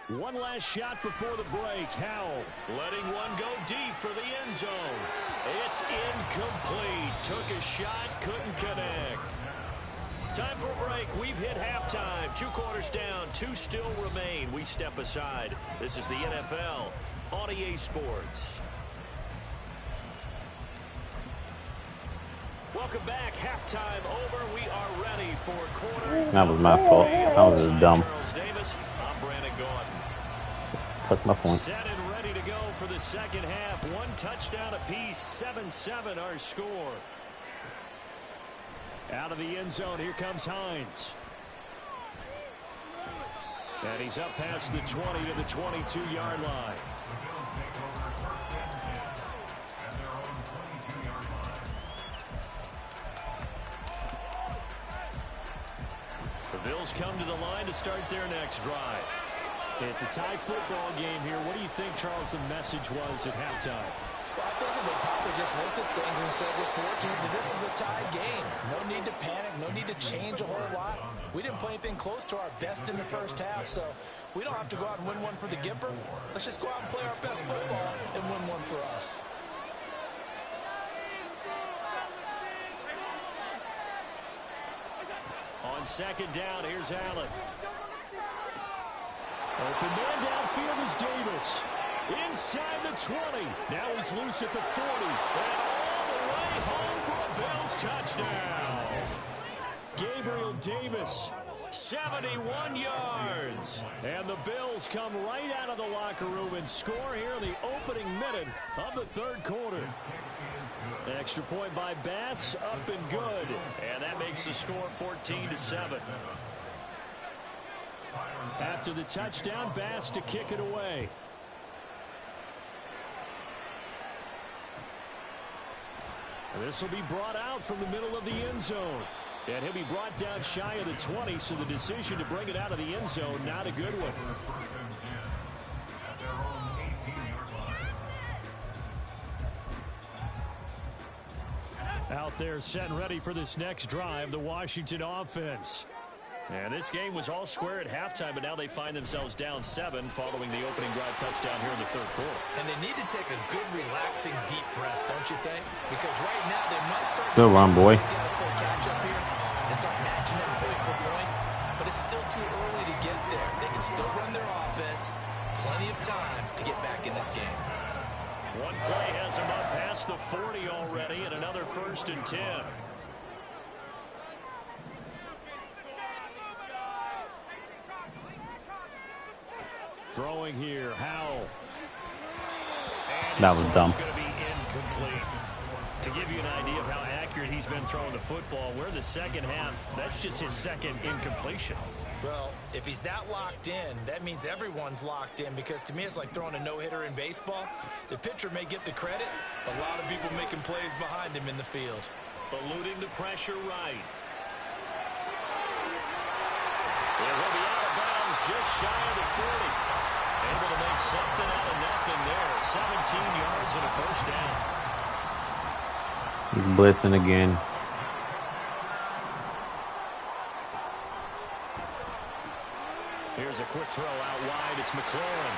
One last shot before the break. Howell letting one go deep for the end zone. It's incomplete. Took a shot, couldn't connect. Time for a break. We've hit halftime. 2 quarters down, 2 still remain. We step aside. This is the NFL on EA Sports. Welcome back. Halftime over. We are ready for quarter. That was my fault. That was just dumb. Charles Davis. I'm Brandon Gordon. Took my point. Set and ready to go for the second half. 1 touchdown apiece. 7-7 our score. Out of the end zone, here comes Hines. And he's up past the 20 to the 22-yard line. The Bills come to the line to start their next drive. It's a tie football game here. What do you think, Charles, the message was at halftime? Well, I think they probably just looked at things and said, we're fortunate that this is a tie game. No need to panic, no need to change a whole lot. We didn't play anything close to our best in the first half, so we don't have to go out and win one for the Gipper. Let's just go out and play our best football and win one for us. On second down, here's Allen. Open man downfield is Davis. Inside the 20. Now he's loose at the 40. And all the way home for a Bills touchdown. Gabriel Davis, 71 yards. And the Bills come right out of the locker room and score here in the opening minute of the 3rd quarter. Extra point by Bass, up and good. And that makes the score 14-7. After the touchdown, Bass to kick it away. This will be brought out from the middle of the end zone. And he'll be brought down shy of the 20, so the decision to bring it out of the end zone, not a good one. Out there set and ready for this next drive, the Washington offense. And this game was all square at halftime, but now they find themselves down 7 following the opening drive touchdown here in the third quarter. And they need to take a good, relaxing, deep breath, don't you think? Because right now they might start Good run, boy. play catch up here and start matching them point for point. But it's still too early to get there. They can still run their offense. Plenty of time to get back in this game. One play has them up past the 40 already, and another 1st and 10. Throwing here, Howell. That was dumb. Going to be incomplete. To give you an idea of how accurate he's been throwing the football, we're the second half. That's just his second incompletion. Well, if he's that locked in, that means everyone's locked in, because to me it's like throwing a no-hitter in baseball. The pitcher may get the credit, but a lot of people making plays behind him in the field. Eluding the pressure right. It will be out of bounds just shy of the 40. Able to make something out of nothing there. 17 yards and a 1st down. He's blitzing again. Here's a quick throw out wide. It's McLaurin.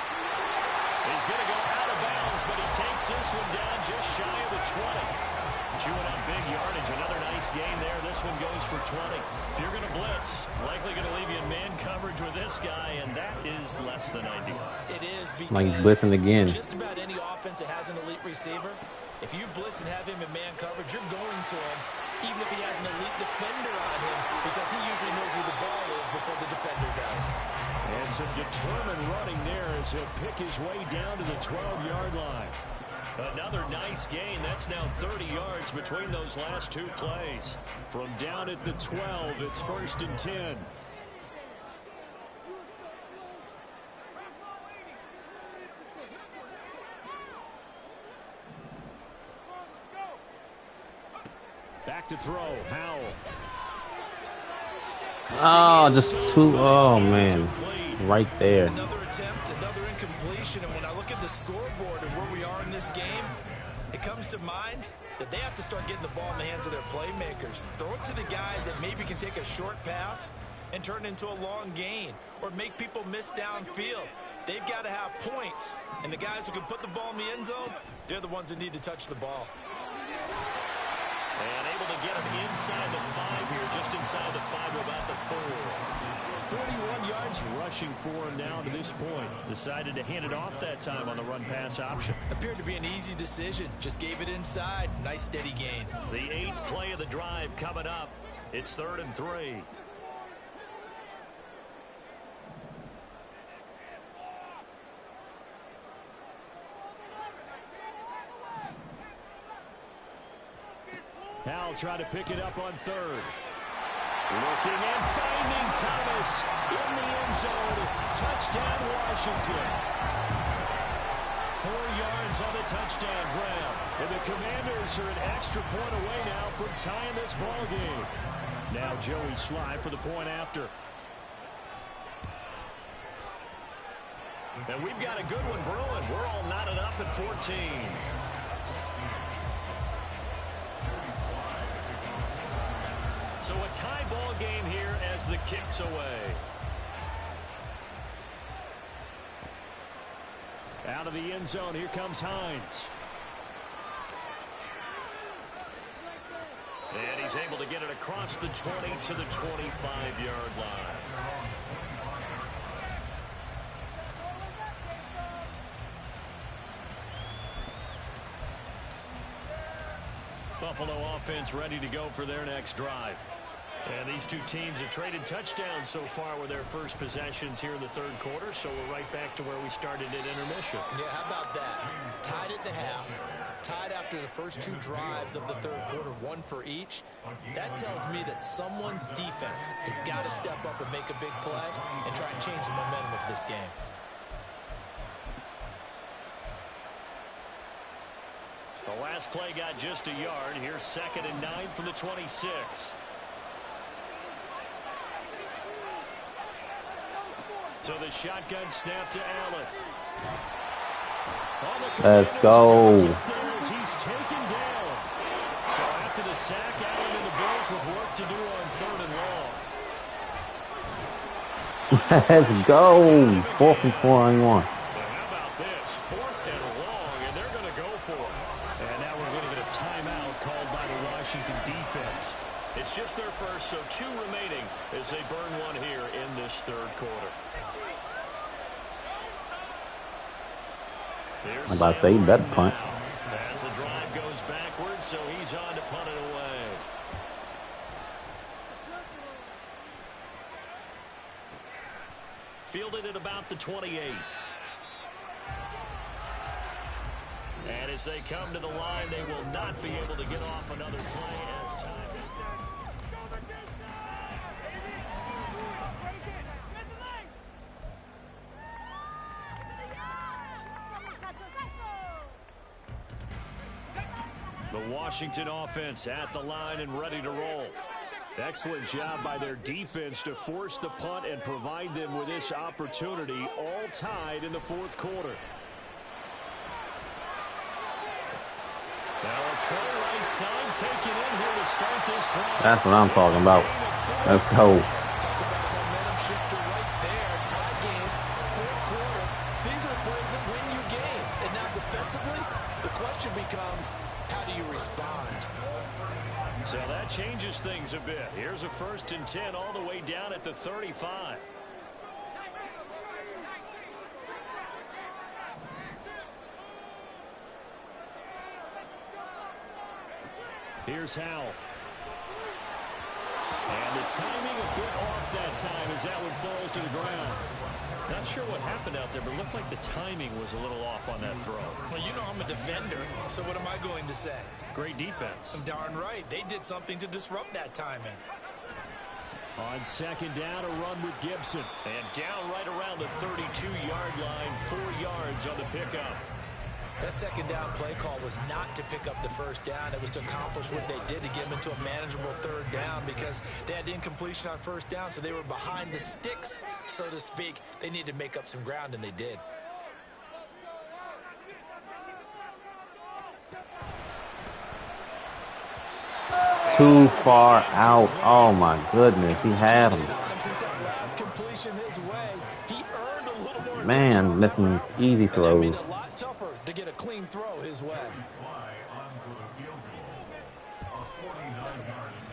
He's going to go out of bounds, but he takes this one down just shy of the 20. Chewing up big yardage. Another nice gain there. This one goes for 20. If you're going to blitz, likely going to leave you in man coverage with this guy, and that is less than ideal. It is, because Like he's blitzing again. just about any offense that has an elite receiver, if you blitz and have him in man coverage, you're going to him, even if he has an elite defender on him, because he usually knows where the ball is before the defender does. And some determined running there as he'll pick his way down to the 12-yard line. Another nice gain. That's now 30 yards between those last 2 plays. From down at the 12, it's 1st and 10. Back to throw. Howell. Oh, just 2. Oh, man. Right there. Another attempt, another incompletion, and when I look at the scoreboard and where we are in this game, it comes to mind that they have to start getting the ball in the hands of their playmakers. Throw it to the guys that maybe can take a short pass and turn it into a long gain, or make people miss downfield. They've got to have points, and the guys who can put the ball in the end zone, they're the ones that need to touch the ball. And able to get him inside the 5 here, just inside the 5 to about the 4. 41 yards rushing for him now to this point. Decided to hand it off that time on the run-pass option. Appeared to be an easy decision. Just gave it inside. Nice steady gain. The 8th play of the drive coming up. It's 3rd and 3. Howell trying to pick it up on 3rd. Looking and finding Thomas in the end zone. Touchdown, Washington. 4 yards on the touchdown grab. And the Commanders are an extra point away now from tying this ball game. Now Joey Sly for the point after. And we've got a good one brewing. We're all knotted up at 14. So a tie ball game here as the kick's away. Out of the end zone, here comes Hines. And he's able to get it across the 20 to the 25-yard line. Buffalo offense ready to go for their next drive. And these two teams have traded touchdowns so far with their first possessions here in the 3rd quarter, so we're right back to where we started at intermission. Yeah, how about that? Tied at the half, tied after the first 2 drives of the 3rd quarter, 1 for each. That tells me that someone's defense has got to step up and make a big play and try and change the momentum of this game. The last play got just a yard. Here's 2nd and 9 from the 26. So the shotgun snap to Allen. Let's go. He's taken down. So after the sack, Allen and the Bills with work to do on 3rd and long. Let's go. 4th and 4 on 1. How about this? 4th and long, and they're going to go for it. And now we're going to get a timeout called by the Washington defense. It's just their first, so 2 remaining as they burn one here in this 3rd quarter. I'm about to say, you better punt. As the drive goes backwards, so he's on to punt it away. Fielded at about the 28. And as they come to the line, they will not be able to get off another play as time. The Washington offense at the line and ready to roll. Excellent job by their defense to force the punt and provide them with this opportunity, all tied in the 4th quarter. Now a full right side taken in here to start this drive. That's what I'm talking about. Let's go. Talk about a momentum shifter right there. Tie game, 4th quarter. These are the plays that win you games. And now defensively, the question becomes, how do you respond? So that changes things a bit. Here's a 1st and 10 all the way down at the 35. Here's Howell. And the timing a bit off that time as that one falls to the ground. Not sure what happened out there, but it looked like the timing was a little off on that throw. Well, you know I'm a defender, so what am I going to say? Great defense. I'm darn right. They did something to disrupt that timing. On 2nd down, a run with Gibson. And down right around the 32-yard line, 4 yards on the pickup. That 2nd down play call was not to pick up the 1st down. It was to accomplish what they did to get them into a manageable 3rd down because they had incompletion on 1st down, so they were behind the sticks, so to speak. They needed to make up some ground, and they did. Too far out. Oh, my goodness. He had him. Man, missing easy throws. To get a clean throw his way.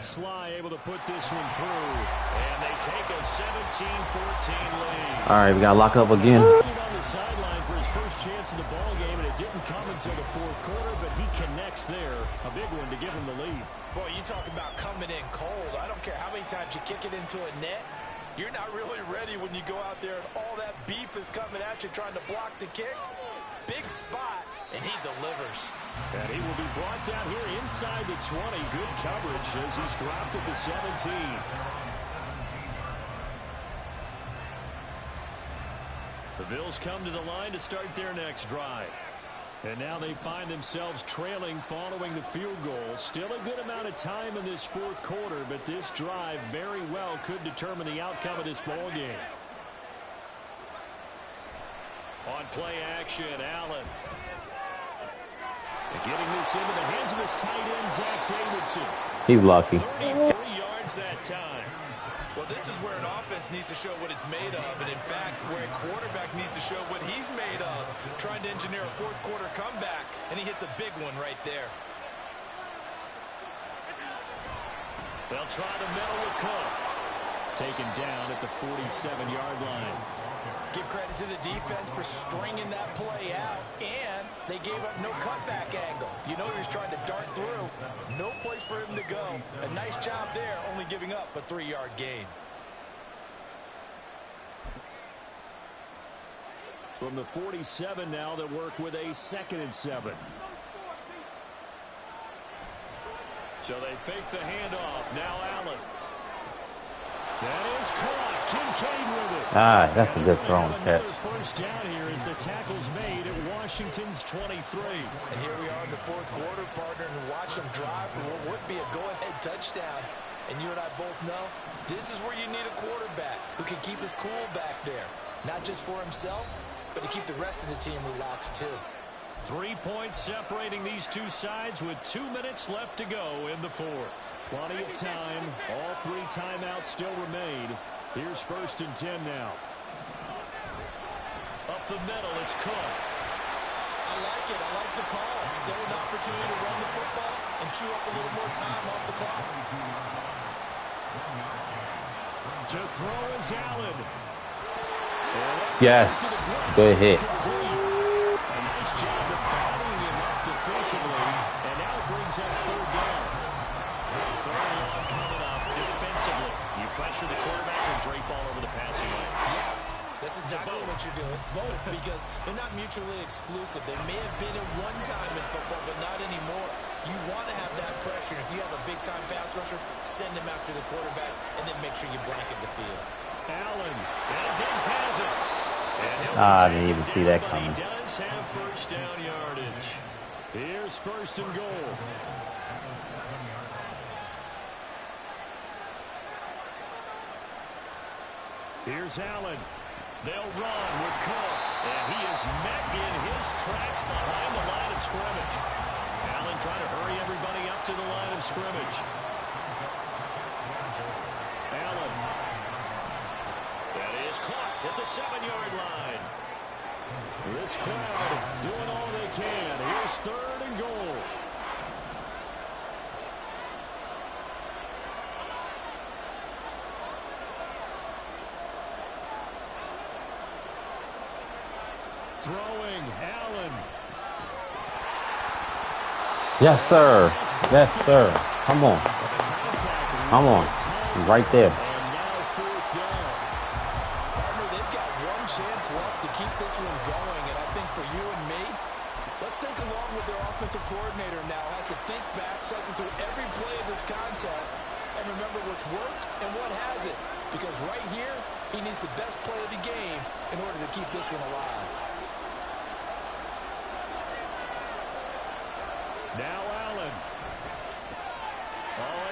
Sly able to put this one through, and they take a 17-14 lead. All right, we got to lock up again. On the sideline for his first chance in the ball game, and it didn't come until the 4th quarter, but he connects there. A big one to give him the lead. Boy, you talk about coming in cold. I don't care how many times you kick it into a net. You're not really ready when you go out there and all that beef is coming at you trying to block the kick. Big spot, and he delivers. And he will be brought down here inside the 20. Good coverage as he's dropped at the 17. The Bills come to the line to start their next drive. And now they find themselves trailing following the field goal. Still a good amount of time in this 4th quarter, but this drive very well could determine the outcome of this ball game. On play action, Allen. And getting this into the hands of his tight end, Zach Davidson. He's lucky. 33 yards that time. Well, this is where an offense needs to show what it's made of, and in fact, where a quarterback needs to show what he's made of, trying to engineer a 4th quarter comeback, and he hits a big one right there. They'll try to meddle with Cook. Taken down at the 47-yard line. Give credit to the defense for stringing that play out, and they gave up no cutback angle. You know he was trying to dart through. No place for him to go. A nice job there, only giving up a 3-yard gain. From the 47 now, they'll work with a 2nd and 7. So they fake the handoff. Now Allen. That is caught. Kincaid with it. Ah, that's a good throw and catch. First down here as the tackle's made at Washington's 23. And here we are in the 4th quarter, partner, and watch them drive for what would be a go-ahead touchdown. And you and I both know this is where you need a quarterback who can keep his cool back there. Not just for himself, but to keep the rest of the team relaxed too. 3 points separating these two sides with 2 minutes left to go in the 4th. Plenty of time. All 3 timeouts still remain. Here's 1st and 10 now. Up the middle, it's Cook. I like it. I like the call. Still an opportunity to run the football and chew up a little more time off the clock. To throw is Allen. Yes. Good hit. A nice job of battling him up defensively, and now it brings up 3rd down. 3rd and long coming up defensively. You pressure the quarterback and drape all over the passing lane. Yes. That's exactly what you're doing. It's both because they're not mutually exclusive. They may have been at one time in football, but not anymore. You want to have that pressure. If you have a big-time pass rusher, send him after the quarterback, and then make sure you blanket the field. Allen, and Diggs has it. I didn't even see that coming. He does have 1st down yardage. Here's 1st and goal. Here's Allen. They'll run with Cook, and he is met in his tracks behind the line of scrimmage. Allen trying to hurry everybody up to the line of scrimmage. Allen. That is caught at the 7-yard line. This crowd doing all they can. Here's 3rd and goal. Throwing, Allen. Yes, sir. Yes, sir. Come on. Come on. He's right there. And now 4th down. Partner, they've got one chance left to keep this one going, and I think for you and me, let's think along with their offensive coordinator now. Has to think back, cycle through every play of this contest, and remember what's worked and what hasn't. Because right here, he needs the best play of the game in order to keep this one alive. Now Allen.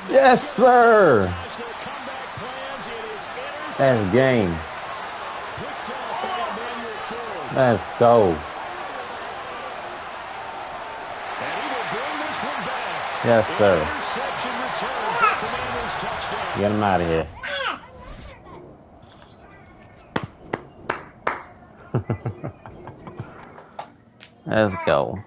Yes, sir. That's game. Let's go. Yes, sir. Get him out of here. Let's go.